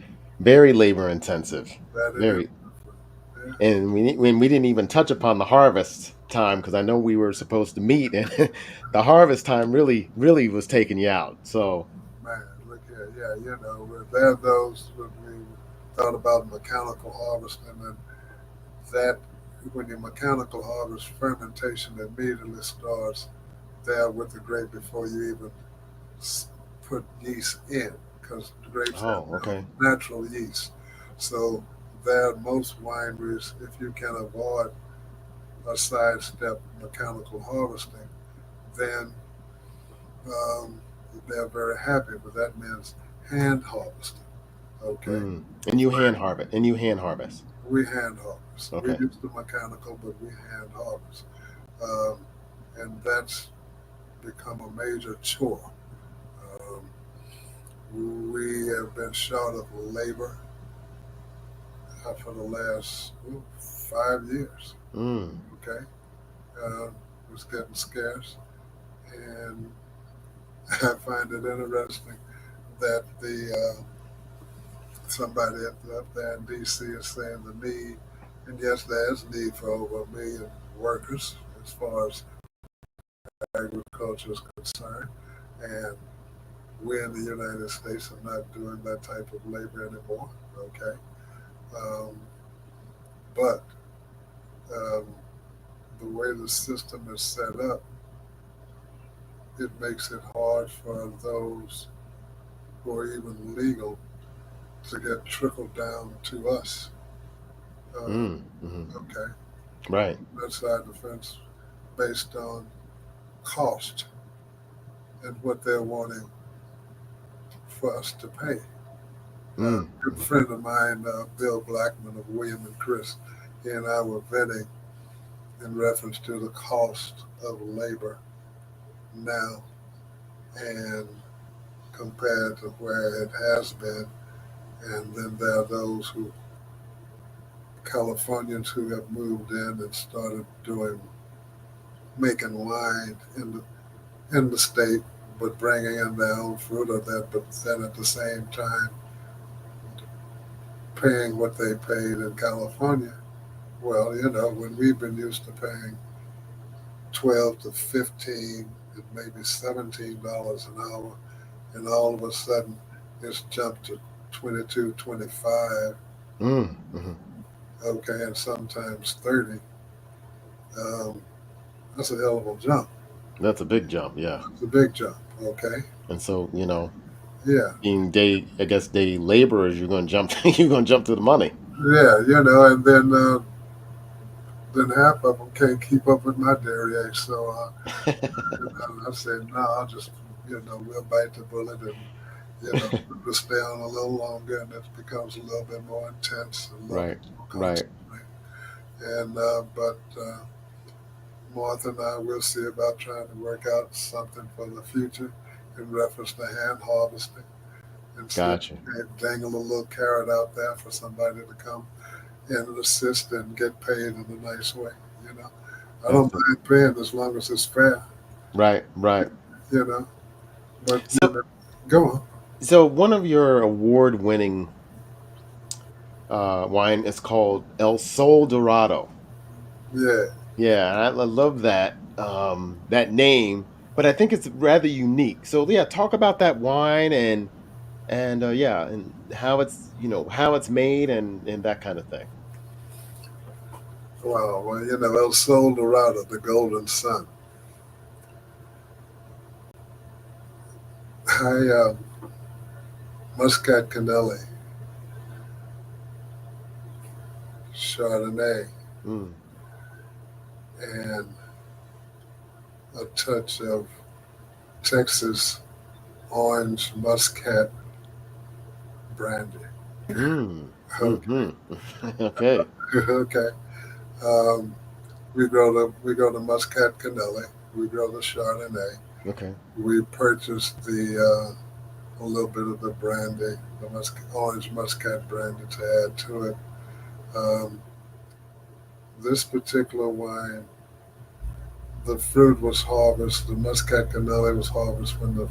S1: intensive.
S2: That it is.
S1: Very,
S2: Yeah,
S1: and we didn't even touch upon the harvest time because I know we were supposed to meet, and the harvest time really was taking you out. So,
S2: man, look here. Yeah, there are those when we thought about mechanical harvesting, and that when you mechanical harvest, fermentation immediately starts there with the grape before you even put yeast in, because grapes have
S1: oh, okay.
S2: natural yeast. So there, most wineries, if you can avoid a sidestep mechanical harvesting, then um, they're very happy. But that means hand harvesting. Okay,
S1: And you hand harvest,
S2: we hand harvest. We
S1: Okay.
S2: use the mechanical, but we hand harvest, um, and that's become a major chore. Um, we have been short of labor for the last 5 years.
S1: Mm.
S2: Okay, it's getting scarce, and I find it interesting that the somebody up there in D.C. is saying the need, and yes, there is need for over 1 million workers as far as agriculture is concerned, and we in the United States are not doing that type of labor anymore. Okay, um, but um, the way the system is set up, it makes it hard for those who are even legal to get trickled down to us.
S1: Hmm.
S2: Okay,
S1: Right.
S2: that side of the fence based on cost and what they're wanting for us to pay. A
S1: Mm.
S2: good friend of mine, Bill Blackman of William and Chris, he and I were vetting in reference to the cost of labor now and compared to where it has been. And then there are those who, Californians who have moved in and started making wine in the state, but bringing in their own fruit of that, but then at the same time paying what they paid in California. Well, when we've been used to paying 12 to 15 and maybe $17 an hour, and all of a sudden it's jumped to 22, 25,
S1: Mm-hmm.
S2: okay, and sometimes 30. Um, that's a hell of a jump.
S1: That's a big jump, yeah.
S2: It's a big jump, okay?
S1: And so,
S2: Yeah,
S1: being I guess day laborers, you're going to jump, you're going to jump to the money.
S2: yeah, and then half of them can't keep up with my dairy age, so I said, no, I'll just, we'll bite the bullet and, we'll stay on a little longer, and it becomes a little bit more intense, a little
S1: Right,
S2: bit more
S1: right.
S2: concentrated. And, but Martha and I will see about trying to work out something for the future in reference to hand harvesting and see if
S1: Gotcha.
S2: we can dangle a little carrot out there for somebody to come in and assist and get paid in a nice way. You know, I don't
S1: Absolutely.
S2: mind paying as long as it's fair.
S1: Right, right.
S2: You know, but
S1: So,
S2: go on.
S1: so one of your award-winning wine is called El Sol Dorado.
S2: Yeah.
S1: Yeah, I love that name, but I think it's rather unique. So yeah, talk about that wine and yeah, and how it's how it's made and that kind of thing.
S2: Wow. Well, El Sol Dorado, the Golden Sun. I Muscat Canelli, Chardonnay,
S1: Mm.
S2: and a touch of Texas orange Muscat brandy.
S1: Mm.
S2: Okay.
S1: Mm-hmm. Okay.
S2: Okay. Um, we grow the Muscat Canelli. We grow the Chardonnay.
S1: Okay.
S2: We purchased a little bit of the brandy, the orange Muscat brandy to add to it. Um, this particular wine, the fruit was harvested. The Muscat Canelli was harvested when the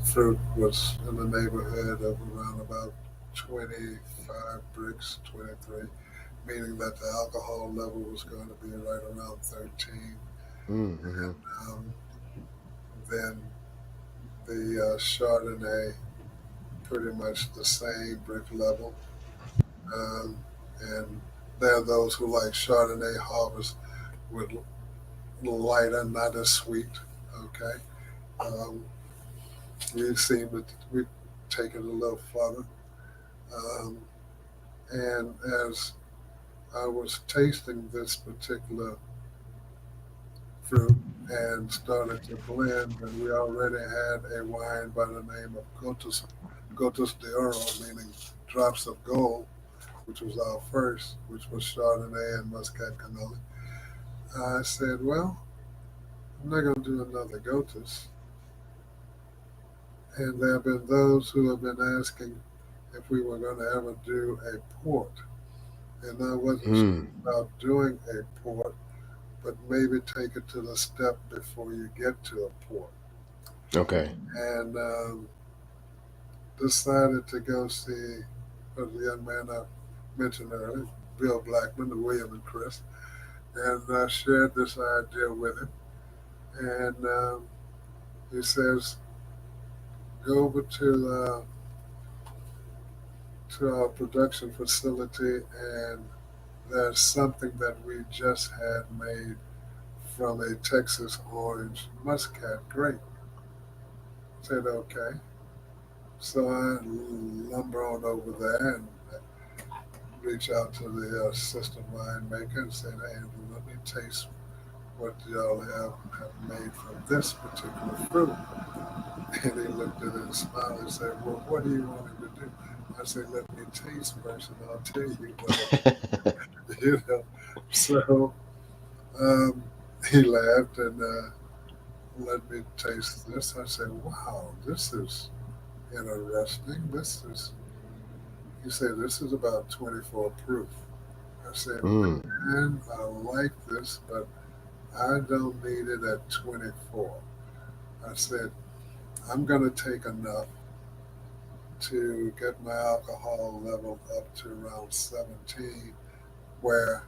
S2: fruit was in the neighborhood of around about 25 bricks, 23, meaning that the alcohol level was going to be right around 13.
S1: Mm-hmm.
S2: Um, then the Chardonnay, pretty much the same brick level. Um, and there are those who like Chardonnay harvest with lighter, not as sweet. Okay. Um, we seem to we take it a little further. Um, and as I was tasting this particular fruit and started to blend, and we already had a wine by the name of Gotas de Oro, meaning drops of gold, which was our first, which was Chardonnay and Muscat Canoli. I said, well, I'm not going to do another Gotas. And there have been those who have been asking if we were going to ever do a port. And I wasn't sure
S1: Mm.
S2: about doing a port, but maybe take it to the step before you get to a port.
S1: Okay.
S2: And decided to go see the young man I mentioned earlier, Bill Blackman, the William and Chris, and shared this idea with him. And he says, go over to our production facility, and there's something that we just had made from a Texas orange muscat grape. I said, okay. So I lumber on over there and reach out to the assistant winemaker and say, hey, let me taste what y'all have made from this particular fruit. And he looked at it and smiled and said, well, what do you want me to do? I said, let me taste first and I'll tell you what, you know. So he laughed and let me taste this. I said, wow, this is interesting. This is, he said, this is about 24 proof. I said,
S1: Mm.
S2: man, I like this, but I don't need it at 24. I said, I'm going to take enough to get my alcohol level up to around 17, where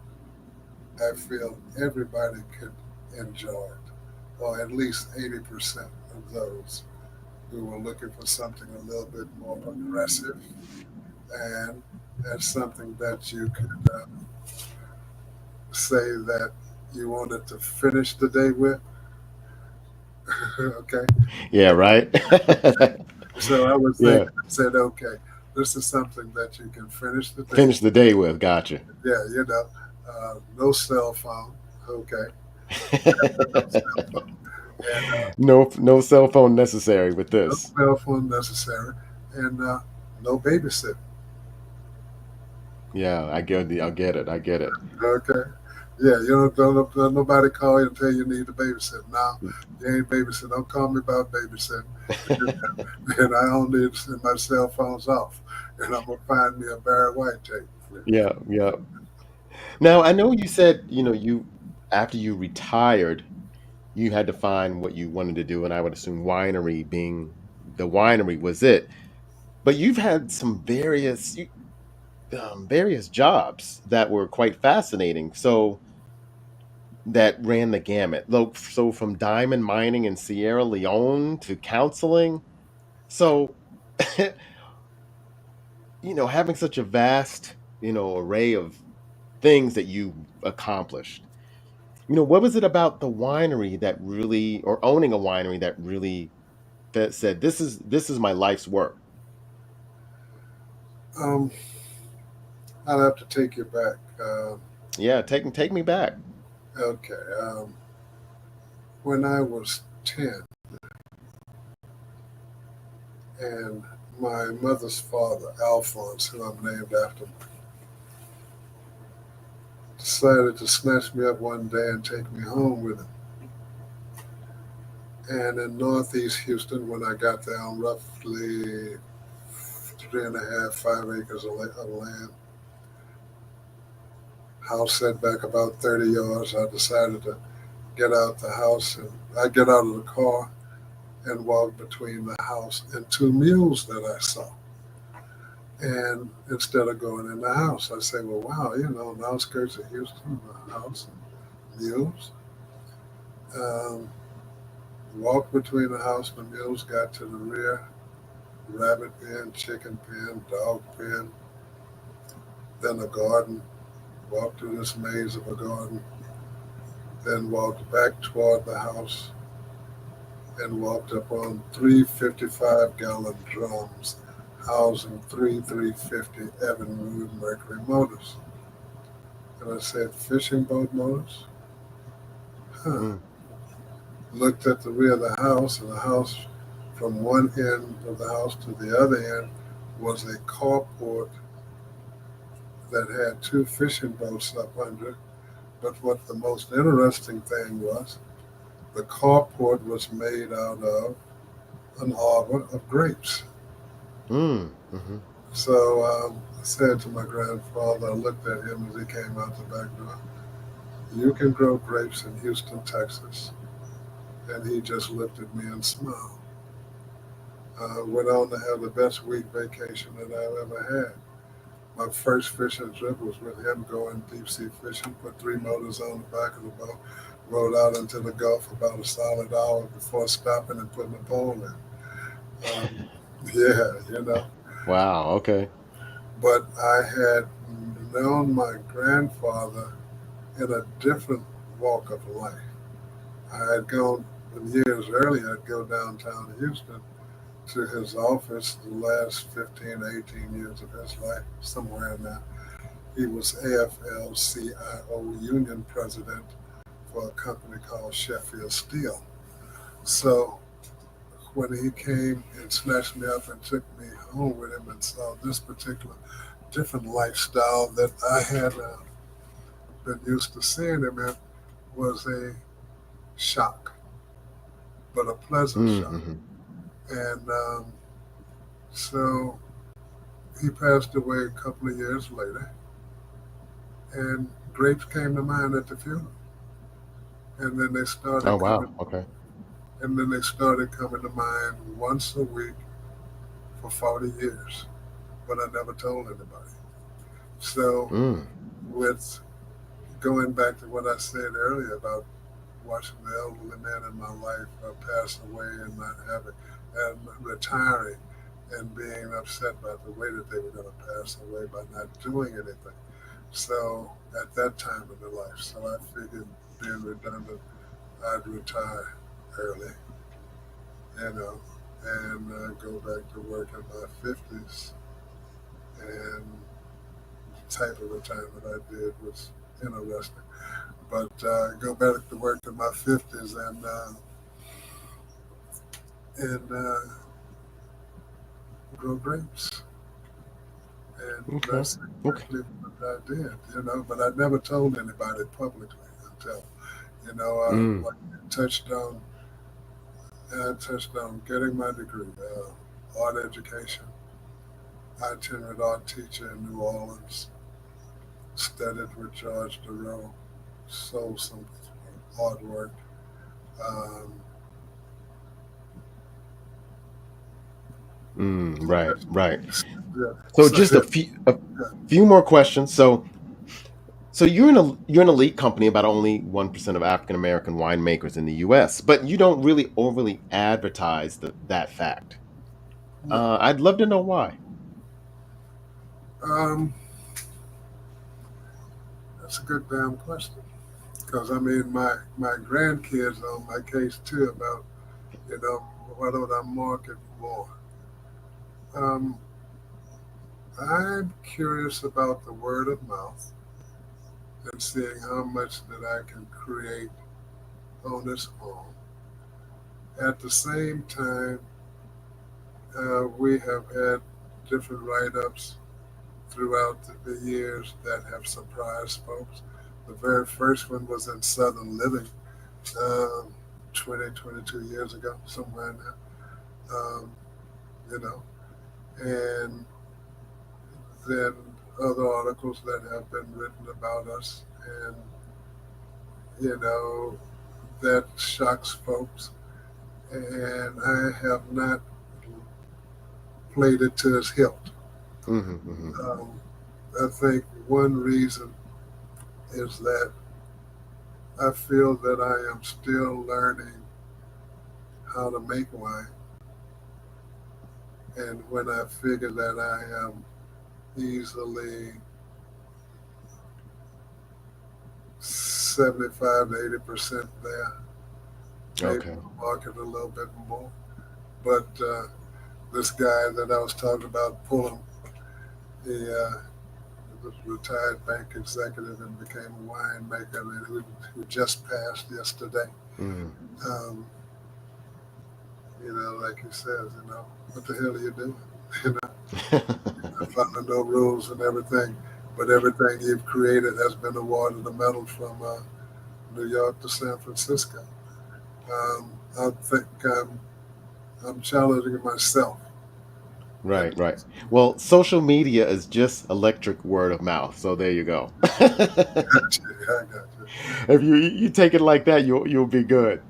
S2: I feel everybody could enjoy it, or at least 80% of those who were looking for something a little bit more progressive, and that's something that you could say that you wanted to finish the day with. Okay,
S1: Yeah, right.
S2: so I was thinking,
S1: Yeah.
S2: I said, okay, this is something that you can finish the day.
S1: Finish the day with. Gotcha.
S2: Yeah, no cell phone. Okay, no cell phone, and
S1: No cell phone necessary with
S2: no
S1: this.
S2: cell phone necessary, and no babysitting.
S1: Yeah, I get it. I get it.
S2: Okay. Yeah, don't nobody call you and tell you need to babysit. Now, you ain't babysit. Don't call me about babysitting. And I don't need to send my cell phones off. And I'm gonna find me a Barry White tape.
S1: Yeah, yeah. Now, I know you said, you after you retired, you had to find what you wanted to do, and I would assume winery being the winery was it. But you've had some various jobs that were quite fascinating. So that ran the gamut. So from diamond mining in Sierra Leone to counseling. So, having such a vast, array of things that you accomplished. What was it about the winery that really, or owning a winery that really that said this is my life's work?
S2: Um, I'll have to take you back.
S1: Yeah, take me back.
S2: Okay. When I was 10, and my mother's father, Alphonse, who I'm named after, decided to snatch me up one day and take me home with him. And in northeast Houston, when I got there on roughly 3.5, 5 acres of land, house set back about 30 yards, I decided to get out the house, and I get out of the car and walk between the house and two mules that I saw. And instead of going in the house, I say, well, wow, on the outskirts of Houston, a house and mules. Um, Walked between the house and the mules, got to the rear, rabbit pen, chicken pen, dog pen, then a garden, walked through this maze of a garden, then walked back toward the house and walked up on three 55-gallon drums housing three 350 Evinrude Mercury motors. And I said, fishing boat motors? Huh.
S1: Mm,
S2: Looked at the rear of the house, and the house from one end of the house to the other end was a carport that had two fishing boats up under. But what the most interesting thing was, the carport was made out of an arbor of grapes.
S1: hmm.
S2: So I said to my grandfather, I looked at him as he came out the back door, you can grow grapes in Houston, Texas. And he just looked at me and smiled. Went on to have the best week vacation that I've ever had. My first fishing trip was with him going deep sea fishing, put three motors on the back of the boat, rode out into the Gulf about a solid hour before stopping and putting the pole in. Yeah,
S1: Wow. Okay.
S2: But I had known my grandfather in a different walk of life. I had gone years earlier, I'd go downtown to Houston to his office the last 15, 18 years of his life, somewhere in there. He was AFL-CIO union president for a company called Sheffield Steel. So when he came and snatched me up and took me home with him and saw this particular different lifestyle that I had been used to seeing him in, was a shock. but a pleasant shock.
S1: Mm-hmm.
S2: And so he passed away a couple of years later, and grapes came to mind at the funeral. And then they
S1: Oh
S2: started coming,
S1: wow. Okay.
S2: and then they started coming to mind once a week for 40 years. But I never told anybody. So,
S1: Mm.
S2: with going back to what I said earlier about watching the elderly men in my life pass away and not having, and retiring and being upset about the way that they were going to pass away by not doing anything. So, at that time in their life, so I figured being redundant, I'd retire early, you know, and go back to work in my 50s. And the type of retirement I did was interesting. But go back to work in my 50s and grow grapes. And
S1: Okay.
S2: that's
S1: Okay.
S2: exactly what I did, you know. But I never told anybody publicly until, you know,
S1: Mm.
S2: like I touched on getting my degree, art education, itinerant art teacher in New Orleans, studied with George DeRoe, sold some artwork. Um,
S1: Right. Right.
S2: yeah,
S1: So
S2: so,
S1: just a few more questions. So you're an elite company about only 1% of African American winemakers in the U.S., but you don't really overly advertise that fact.
S2: no.
S1: I'd love to know why.
S2: Um, that's a good damn question. Because I mean, my grandkids are on my case too about, you know, why don't I market more? Um, I'm curious about the word of mouth and seeing how much that I can create on its own. At the same time, we have had different write-ups throughout the years that have surprised folks. The very first one was in Southern Living, um, 20, 22 years ago, somewhere in there. Um, you know, and then other articles that have been written about us, and you know, that shocks folks. And I have not played it to its hilt.
S1: Hmm. Hmm.
S2: Um, I think one reason is that I feel that I am still learning how to make wine, and when I figure that I am easily 75 to 80% there, maybe
S1: Okay.
S2: market a little bit more. But this guy that I was talking about, Pullum, he was a retired bank executive and became a winemaker, and who just passed yesterday.
S1: Mm.
S2: Um, you know, like he says, you know, what the hell are you doing? You know, following no rules and everything, but everything you've created has been awarded a medal from New York to San Francisco. I think I'm challenging myself. And
S1: Right, right. Well, social media is just electric word of mouth. So there you go.
S2: I got you.
S1: If you take it like that, you'll be good.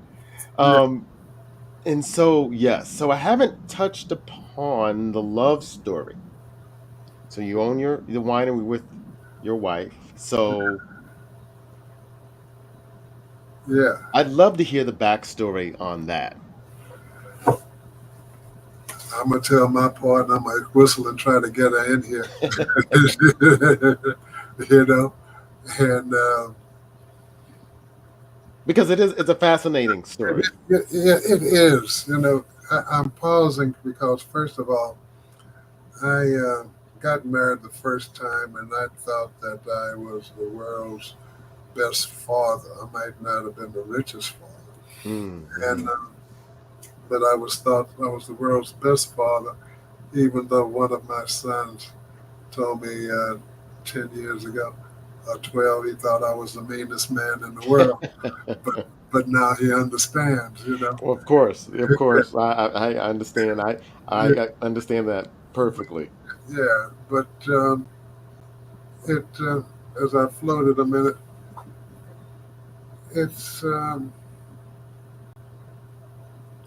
S2: Yeah,
S1: Um, and so yes, so I haven't touched upon the love story. So you own the winery with your wife. So
S2: yeah.
S1: I'd love to hear the backstory on that.
S2: I'm gonna tell my part, and I might whistle and try to get her in here. You know, and
S1: Because it's a fascinating story.
S2: it is. You know, I'm pausing because first of all, I got married the first time, and I thought that I was the world's best father. I might not have been the richest father,
S1: Mm-hmm.
S2: and but I was thought I was the world's best father, even though one of my sons told me 10 years ago, or 12, he thought I was the meanest man in the world. but now he understands, you know.
S1: Well, of course, I understand.
S2: Yeah,
S1: I understand that perfectly.
S2: yeah. But it as I floated a minute, it's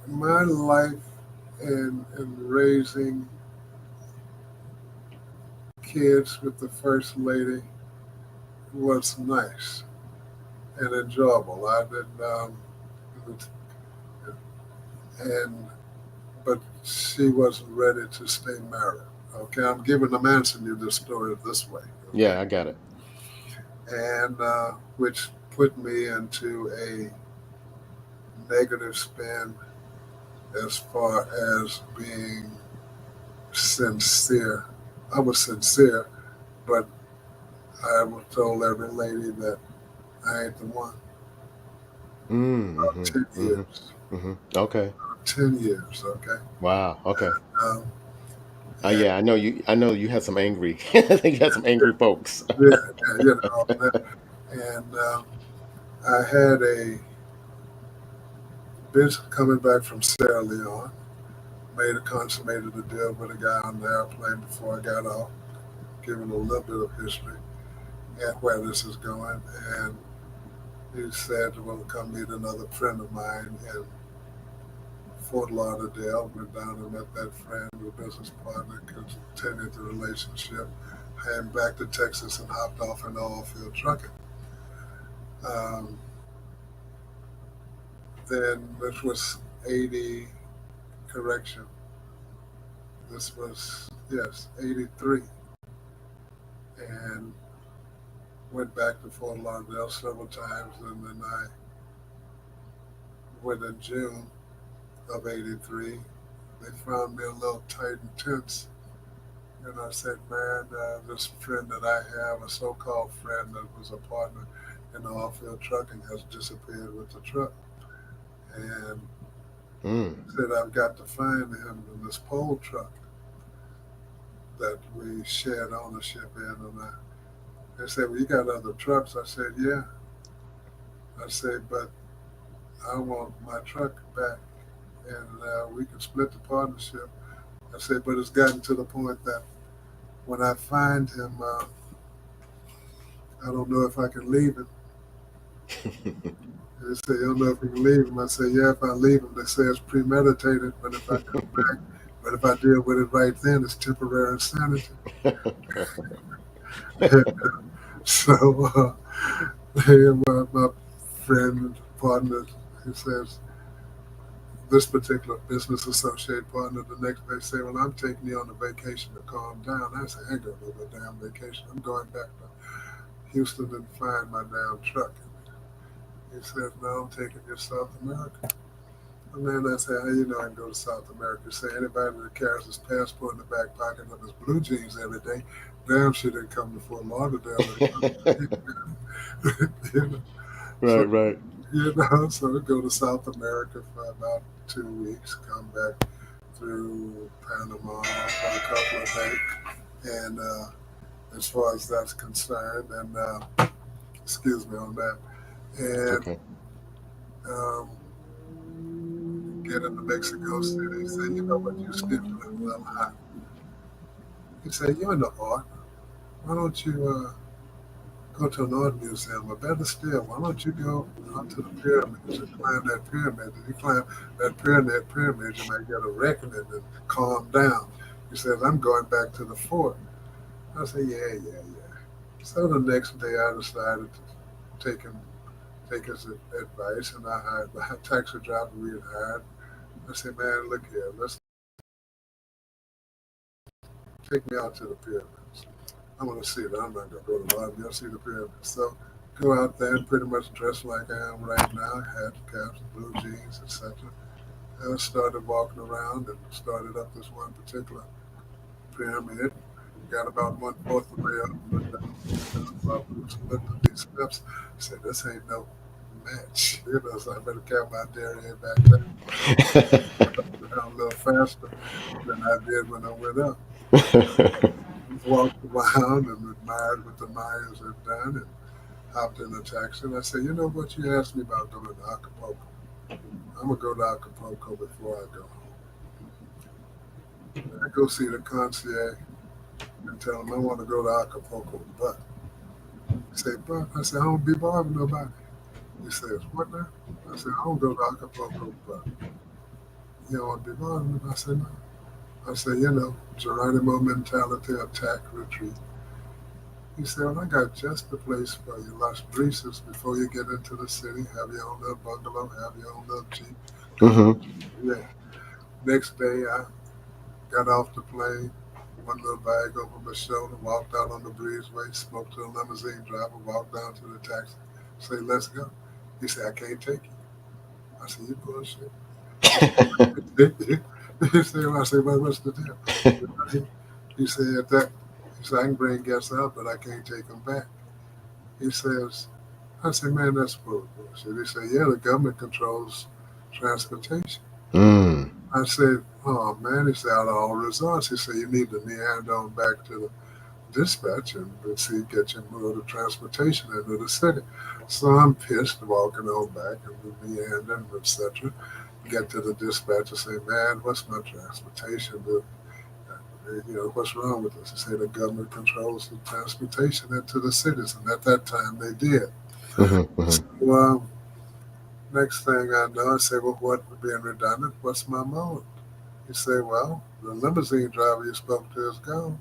S2: my life in raising kids with the first lady was nice and enjoyable. I didn't, and but she wasn't ready to stay married. Okay, I'm answering you this story this way. Okay,
S1: Yeah, I got it.
S2: and which put me into a negative spin as far as being sincere. I was sincere, but I was told every lady that I ain't the one.
S1: Mm-hmm.
S2: 10 years.
S1: Mm-hmm. Mm-hmm. Okay.
S2: 10 years. Okay.
S1: Wow. Okay.
S2: Um, and
S1: Yeah, I know you had some angry. I think you had some angry folks.
S2: yeah, yeah, you know, and I had a bitch coming back from Sierra Leone. Made a consummated a deal with a guy on the airplane before I got off, giving a little bit of history and where this is going. And he said, "Well, come meet another friend of mine in Fort Lauderdale." Went down and met that friend, the business partner, continued the relationship. Came back to Texas and hopped off in oil field trucking. Um, then this was 80, correction, this was, yes, 83. And went back to Fort Lauderdale several times. And then I went in June of 83. They found me a little tight and tense. And I said, man, this friend that I have, a so called friend that was a partner in the off field trucking, has disappeared with the truck. And
S1: Mm.
S2: said, I've got to find him in this pole truck that we shared ownership in. And they said, well, you got other trucks? I said, yeah. I said, but I want my truck back and we can split the partnership. I said, but it's gotten to the point that when I find him, I don't know if I can leave him. They say, you don't know if you can leave him. I say, yeah, if I leave him, they say it's premeditated, but if I come back, but if I deal with it right then, it's temporary insanity. So, my friend, partner, he says, this particular business associate partner the next day say, well, I'm taking you on a vacation to calm down. I said, I ain't going to go to a damn vacation. I'm going back to Houston and find my damn truck. He says, no, I'm taking you to South America. And then I said, how you know I can go to South America? He said, anybody that carries his passport in the back pocket of his blue jeans every day, damn sure didn't come to Fort Lauderdale. You know?
S1: Right,
S2: So,
S1: right.
S2: so we go to South America for about 2 weeks, come back through Panama for a couple of days. And as far as that's concerned, and excuse me on that, and
S1: Okay.
S2: um, get into Mexico City. He said, you know what, you still a little hot. He said, you're in the art. Why don't you go to an art museum? Or better still, why don't you go out to the pyramids and climb that pyramid? If you climb that pyramid, you might get a reckoning and calm down. He says, I'm going back to the fort. I said, yeah, yeah, yeah. So the next day I decided to take his advice, and I hired the taxi driver we had hired. I said, man, look here, let's take me out to the pyramids. I want to see it. I'm not going to go to the lobby. I'll see the pyramids. So go out there and pretty much dress like I am right now, hat, caps, blue jeans, etc. And I started walking around and started up this one particular pyramid. Got about one fourth of the way up, looked down, looked at these steps. I said, this ain't no match. So I better carry my derriere back down a little faster than I did when I went up. Walked around and admired what the Mayans had done, Hopped in a taxi, and I said, you know what? You asked me about going to Acapulco. I'm gonna go to Acapulco before I go home. I go see the concierge and tell him I want to go to Acapulco, but he said, but I said I don't be bothering nobody. He says, what now? I said I don't go to Acapulco, but you don't want to be bothering me. I said no. I said, Geronimo mentality, attack, retreat. He said, well, I got just the place for you, Las Brisas, before you get into the city. Have your own little bungalow, have your own little Jeep.
S1: Mm-hmm.
S2: Yeah. Next day, I got off the plane, one little bag over my shoulder, walked out on the breezeway, spoke to a limousine driver, walked down to the taxi, say, let's go. He said, I can't take you. I said, you bullshit. He said, he said, I said, well, what's the deal? He said, that, he said, I can bring guests out, but I can't take them back. He says, I said, man, that's bullshit. He said, yeah, the government controls transportation.
S1: Mm.
S2: I said, oh man, he said, out of all resorts, he said, you need to meander on back to the dispatch and see, get your mode of transportation into the city. So I'm pissed walking on back and meandering, etc. Get to the dispatch and say, man, what's my transportation? What's wrong with this? He said the government controls the transportation into the cities, and at that time they did.
S1: Mm-hmm. Mm-hmm.
S2: So next thing I know, I say, well, what, being redundant, what's my mode? He said, well, the limousine driver you spoke to is gone.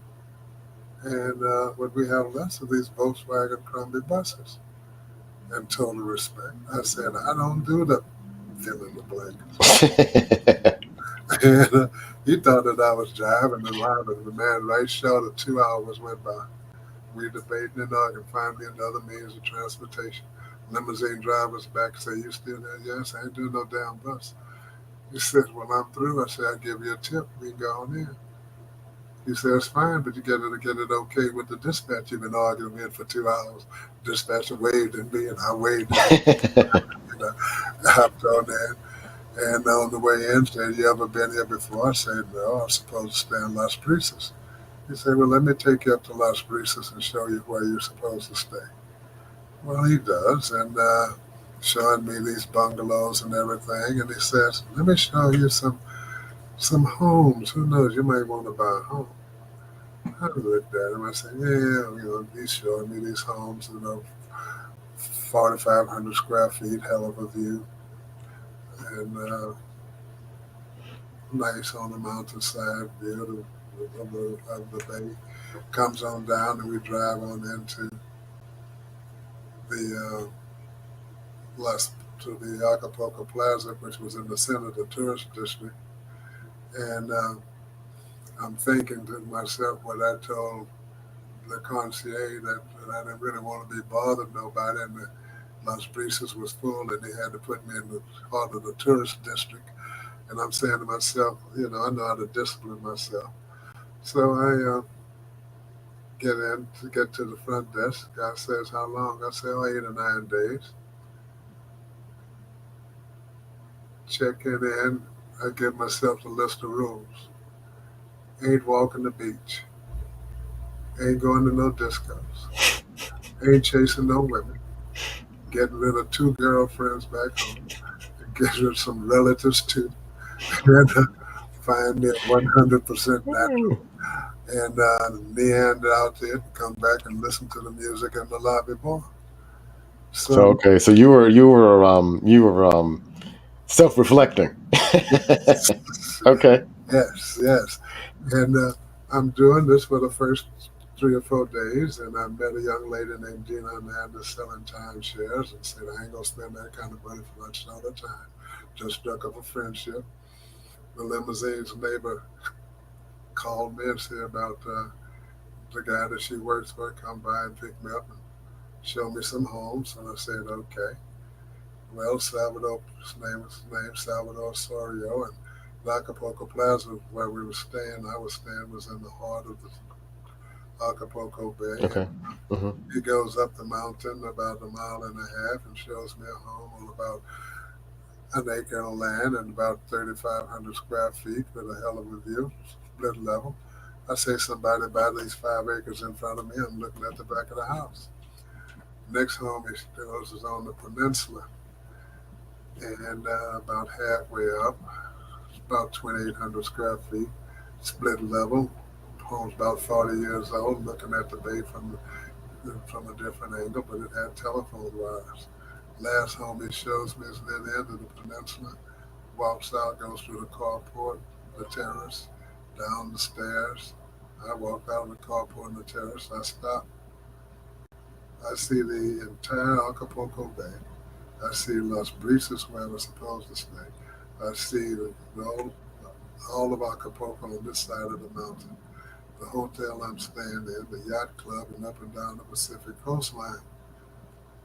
S2: And what we have less of these Volkswagen Crombie buses. And total respect. I said, I don't do the fill in the blankets. And he thought that I was driving and lying. The man right short of 2 hours went by. We debating and arguing, find me another means of transportation. Limousine driver's back say, you still there? Yes, I ain't doing no damn bus. He says, when I'm through, I say, I'll give you a tip. We can go on in. He said, it's fine, but you got to get it okay with the dispatch. You've been arguing with for 2 hours. Dispatcher waved at me, and I waved at him. You know, I hopped on there. And on the way in, said, you ever been here before? I said, no, I'm supposed to stay in Las Brisas. He said, well, let me take you up to Las Brisas and show you where you're supposed to stay. Well, he does, and showing me these bungalows and everything. And he says, let me show you some homes. Who knows? You might want to buy a home. I looked at him. I said, yeah, he's showing me these homes, 4,500 square feet, hell of a view, and nice on the mountainside view of the bay. Comes on down, and we drive on into the Las to the Acapulco Plaza, which was in the center of the tourist district. And I'm thinking to myself what I told the concierge that I didn't really want to be bothered nobody, and the Las Brisas was full, and he had to put me in the heart of the tourist district. And I'm saying to myself, I know how to discipline myself. So I get to the front desk. Guy says, how long? I say, oh, 8 or 9 days. Checking in, I give myself a list of rules. Ain't walking the beach. Ain't going to no discos. Ain't chasing no women. Getting rid of 2 girlfriends back home. And get rid of some relatives too. And find me 100% natural. And meander out there and come back and listen to the music in the lobby bar.
S1: So
S2: So,
S1: okay, so you were self-reflecting. Okay.
S2: yes, yes. And I'm doing this for the first 3 or 4 days, and I met a young lady named Gina Hernandez selling timeshares and said, I ain't going to spend that kind of money for much other time. Just struck up a friendship. The limousine's neighbor called me and said about the guy that she works for come by and pick me up and show me some homes. And I said, okay. Well, Salvador, his name Salvador Sorio, and the Acapulco Plaza where we were staying, I was staying, was in the heart of the Acapulco Bay. And
S1: Okay. Hmm.
S2: he goes up the mountain about a mile and a half and shows me a home on about an acre of land and about 3,500 square feet with a hell of a view, split level. I say somebody buy these 5 acres in front of me. I'm looking at the back of the house. Next home is on the peninsula, and about halfway up, about 2,800 square feet, split level. Home's about 40 years old, looking at the bay from a different angle, but it had telephone wires. Last home he shows me is near the end of the peninsula. Walks out, goes through the carport, the terrace, down the stairs. I walk out of the carport and the terrace. I stop. I see the entire Acapulco Bay. I see Las Brisas where we're supposed to stay. I see all of Acapulco on this side of the mountain. The hotel I'm staying in, the yacht club, and up and down the Pacific coastline.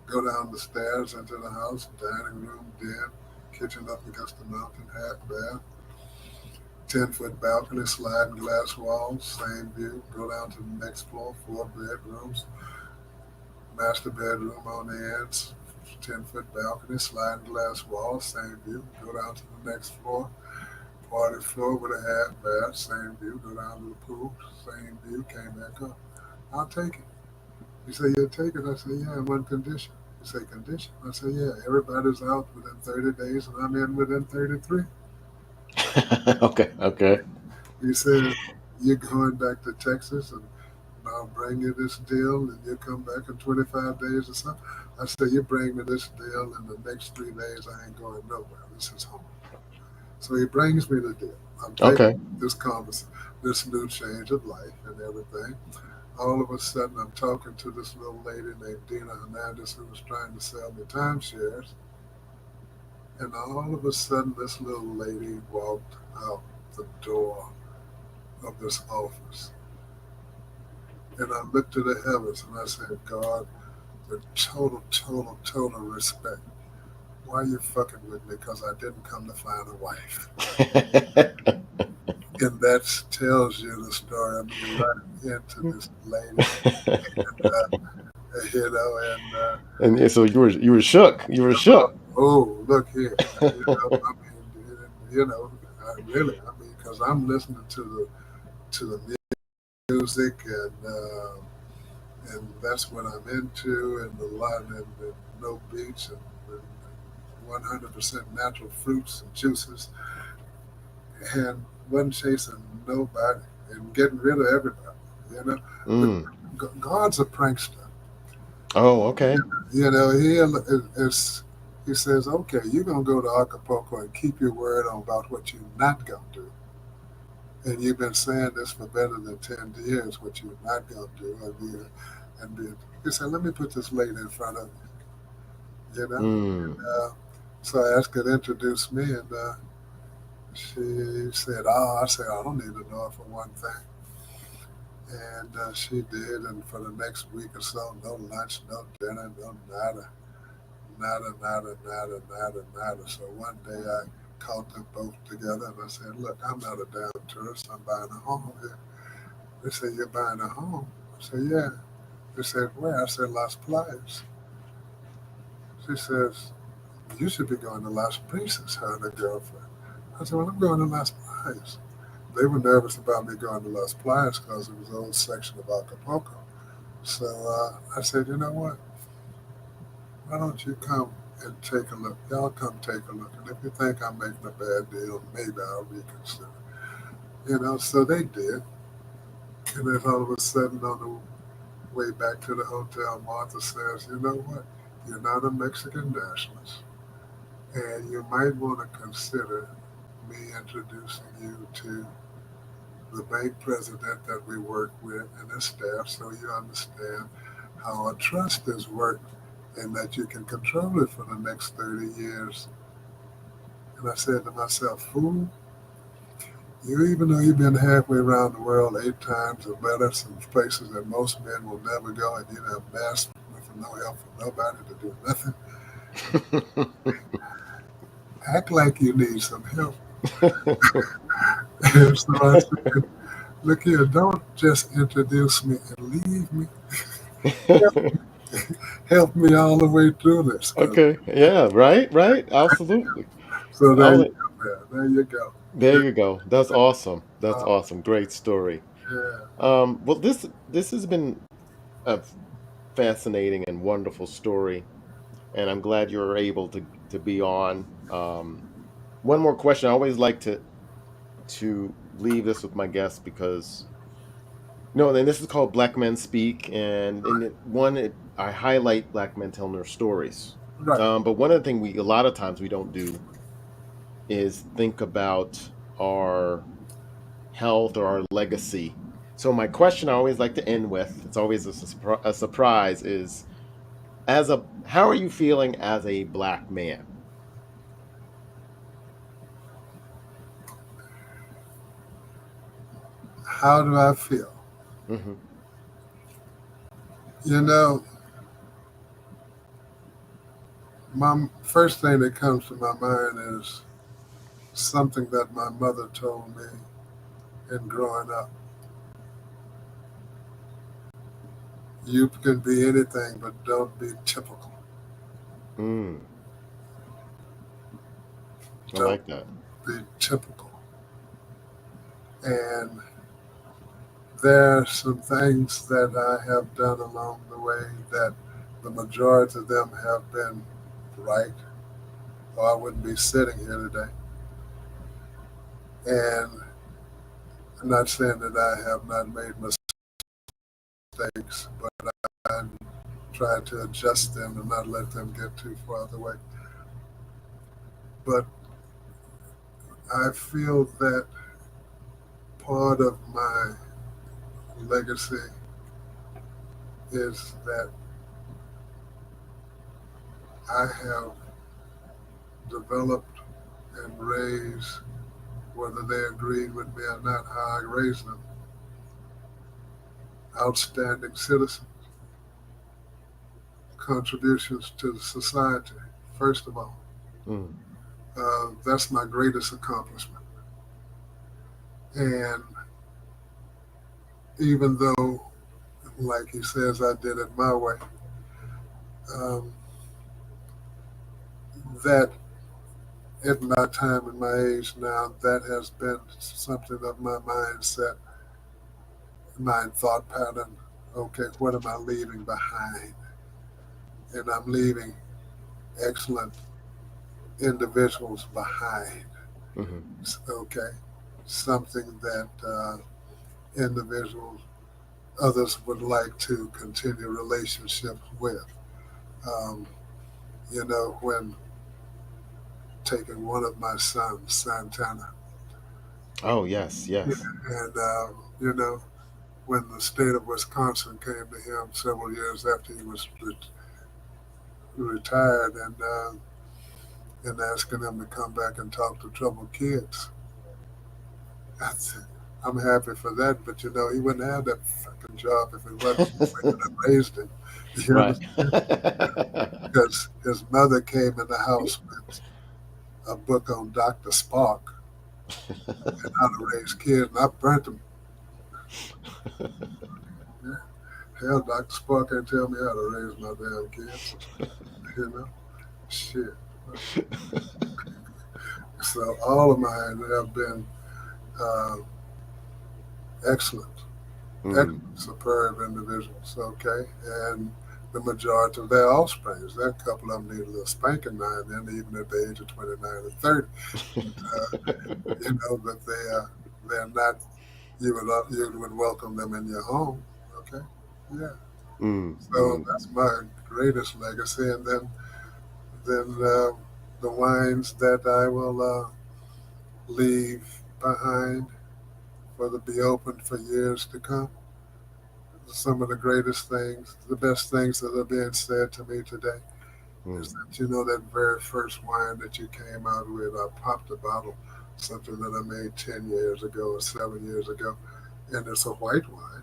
S2: Go down the stairs into the house, dining room, den, kitchen up against the mountain, half bath, 10-foot balcony, sliding glass walls, same view. Go down to the next floor, four bedrooms, master bedroom on the ends, 10-foot balcony, sliding glass walls, same view. Go down to the next floor, party floor with a half bath, same view. Go down to the pool, same view. Came back up. I'll take it. He said, you'll take it? I said, yeah, in one condition. He said, condition? I said, yeah, everybody's out within 30 days and I'm in within 33.
S1: Okay, okay.
S2: He said, you're going back to Texas and I'll bring you this deal and you come back in 25 days or something. I said, you bring me this deal in the next 3 days, I ain't going nowhere. This is home. So he brings me the deal. I'm taking
S1: Okay.
S2: this conversation, this new change of life and everything. All of a sudden, I'm talking to this little lady named Dina Hernandez who was trying to sell me timeshares. And all of a sudden, this little lady walked out the door of this office. And I looked to the heavens and I said, God, with total, total, total respect, why are you fucking with me? Because I didn't come to find a wife. And that tells you the story. I mean, right into this lady, and,
S1: And so you were shook. You were shook.
S2: oh, look here, I mean, I really, I mean, because I'm listening to the music and that's what I'm into, and the lot and no beach and 100% natural fruits and juices, and wasn't chasing nobody and getting rid of everybody, you know. But
S1: Mm.
S2: God's a prankster.
S1: Oh, okay.
S2: Is he says, okay, you're gonna go to Acapulco and keep your word on about what you're not gonna do. And you've been saying this for better than 10 years, what you're not gonna do. He said, let me put this lady in front of you.
S1: Mm.
S2: So I asked her to introduce me, and she said, "Oh," I said, "I don't need to know her for one thing." And she did, and for the next week or so, no lunch, no dinner, no nada, nada, nada, nada, nada, nada. So one day I called them both together and I said, look, I'm not a damn tourist. I'm buying a home here. They said, you're buying a home? I said, yeah. They said, where? I said, Las Playas. She says, you should be going to Las Brisas, her and her girlfriend. I said, well, I'm going to Las Playas. They were nervous about me going to Las Playas because it was an old section of Acapulco. So I said, you know what? Why don't you come and take a look? Y'all come take a look. And if you think I'm making a bad deal, maybe I'll reconsider. So they did. And then all of a sudden, on the way back to the hotel, Martha says, you know what? You're not a Mexican nationalist. And you might want to consider me introducing you to the bank president that we work with and his staff so you understand how a trust is worked and that you can control it for the next 30 years. And I said to myself, fool, you even though you've been halfway around the world 8 times or better, some places that most men will never go, and you have asked for no help from nobody to do nothing, act like you need some help. And so I said, look here, don't just introduce me and leave me. Help me all the way through this.
S1: Okay. Yeah. Right. Right. Absolutely.
S2: So there you
S1: I'll,
S2: go, man. There you go.
S1: there you go. That's awesome. That's
S2: Uh,
S1: awesome. Great story.
S2: yeah.
S1: Well, this has been a fascinating and wonderful story, and I'm glad you were able to be on. One more question. I always like to leave this with my guests because no, then this is called Black Men Speak, and in I highlight black men telling their stories.
S2: Right.
S1: But one of the things we a lot of times we don't do is think about our health or our legacy. So my question I always like to end with, it's always a surprise, is how are you feeling as a black man?
S2: How do I feel?
S1: Hmm.
S2: You know, my first thing that comes to my mind is something that my mother told me in growing up. You can be anything, but don't be typical.
S1: Mm, I
S2: Don't
S1: like that.
S2: be typical. And there are some things that I have done along the way that the majority of them have been right, or I wouldn't be sitting here today. And I'm not saying that I have not made mistakes, but I try to adjust them and not let them get too far away. But I feel that part of my legacy is that I have developed and raised, whether they agreed with me or not, how I raised them, outstanding citizens, contributions to the society, first of all.
S1: Mm,
S2: That's my greatest accomplishment. And even though, like he says, I did it my way, um, that at my time and my age now, that has been something of my mindset, my thought pattern. Okay, what am I leaving behind? And I'm leaving excellent individuals behind.
S1: hmm.
S2: Okay, something that individuals, others would like to continue relationships with. Um, when taking one of my sons, Santana,
S1: Oh yes, yes.
S2: and when the state of Wisconsin came to him several years after he was retired and asking him to come back and talk to troubled kids. I said, I'm happy for that, but he wouldn't have that fucking job if it wasn't for the way that I raised him. You
S1: Right.
S2: understand? Because his mother came in the house with a book on Dr. Spock and how to raise kids, and I burnt him. Yeah. Hell, Dr. Spock can't tell me how to raise my damn kids. You know? Shit. So all of mine have been uh, excellent, excellent,
S1: Mm,
S2: superb individuals, okay? And the majority of their offspring, that couple of them need a little spanking now and then, even at the age of 29 and 30. But they're not, you would welcome them in your home, okay? Yeah.
S1: mm,
S2: So
S1: mm,
S2: that's my greatest legacy. And then the wines that I will leave behind for to be open for years to come. Some of the greatest things, the best things that are being said to me today is
S1: mm.
S2: that that very first wine that you came out with, I popped a bottle, something that I made 10 years ago or 7 years ago, and it's a white wine.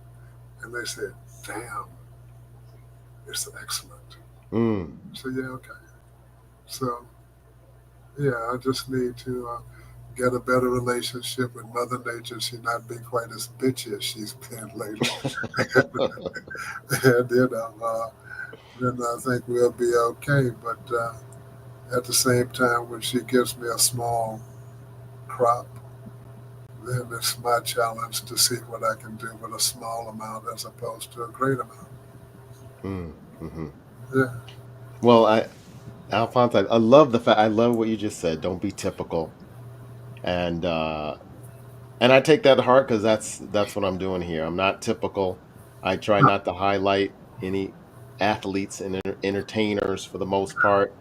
S2: And they said, damn, it's excellent.
S1: Mm.
S2: So, yeah, okay. So, yeah, I just need to get a better relationship with Mother Nature. She not be quite as bitchy as she's been lately. And then I think we'll be okay. But at the same time, when she gives me a small crop, then it's my challenge to see what I can do with a small amount as opposed to a great amount.
S1: Mm-hmm.
S2: Yeah.
S1: Well, Alphonse, I love the fact. I love what you just said. Don't be typical, and I take that to heart because that's what I'm doing here. I'm not typical. I try not to highlight any athletes and entertainers for the most part.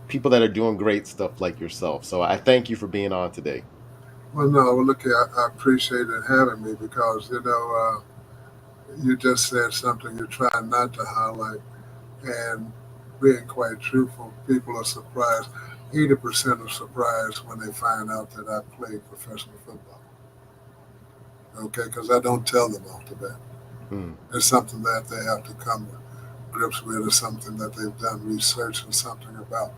S1: People that are doing great stuff like yourself. So I thank you for being on today.
S2: Well, no, well, look here, I appreciate it having me because, you just said something you try not to highlight. And being quite truthful, people are surprised. 80% are surprised when they find out that I played professional football. Okay, because I don't tell them off the bat.
S1: Mm,
S2: It's something that they have to come to grips with, or something that they've done research and something about.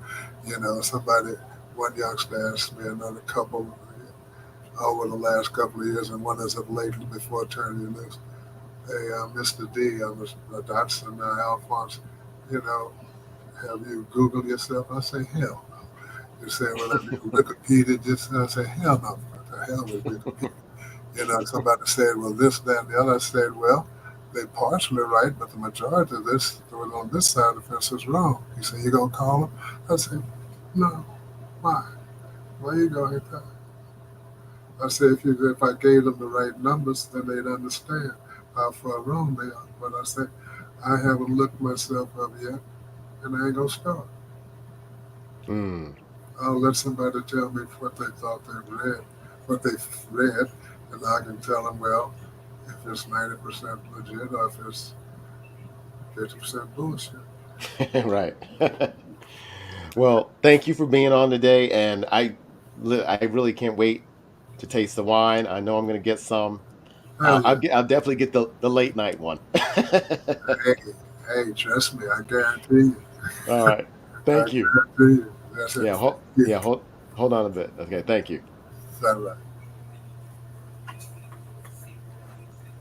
S2: Somebody, one youngster asked me, another couple over the last couple of years, and one as of lately before turning loose. Hey, Mr. D, Mr. Dotson, Alphonse, you know, have you Googled yourself? I say, hell no. You say, well, have you Wikipedia this? I say, hell no. What the hell is Wikipedia? Somebody said, well, this, that, and the other. I said, well, they partially right, but the majority of this that was on this side of the fence is wrong. He said, you going to call them? I said, no. Why? Why you going to? I said, if I gave them the right numbers, then they'd understand how far wrong they are. But I said, I haven't looked myself up yet, and I ain't going to start.
S1: mm.
S2: I'll let somebody tell me what they thought they read, what they read, and I can tell them, well, if it's 90% legit or if it's 50% bullshit.
S1: Right. Well, thank you for being on today, and I really can't wait to taste the wine. I know I'm going to get some.
S2: Hell yeah.
S1: I'll definitely get the late night one.
S2: Hey, hey, trust me, I guarantee you.
S1: All right.
S2: I
S1: Thank you.
S2: guarantee you. That's it.
S1: Yeah.
S2: Yeah,
S1: Hold on a bit. Okay. Thank you.
S2: that's right.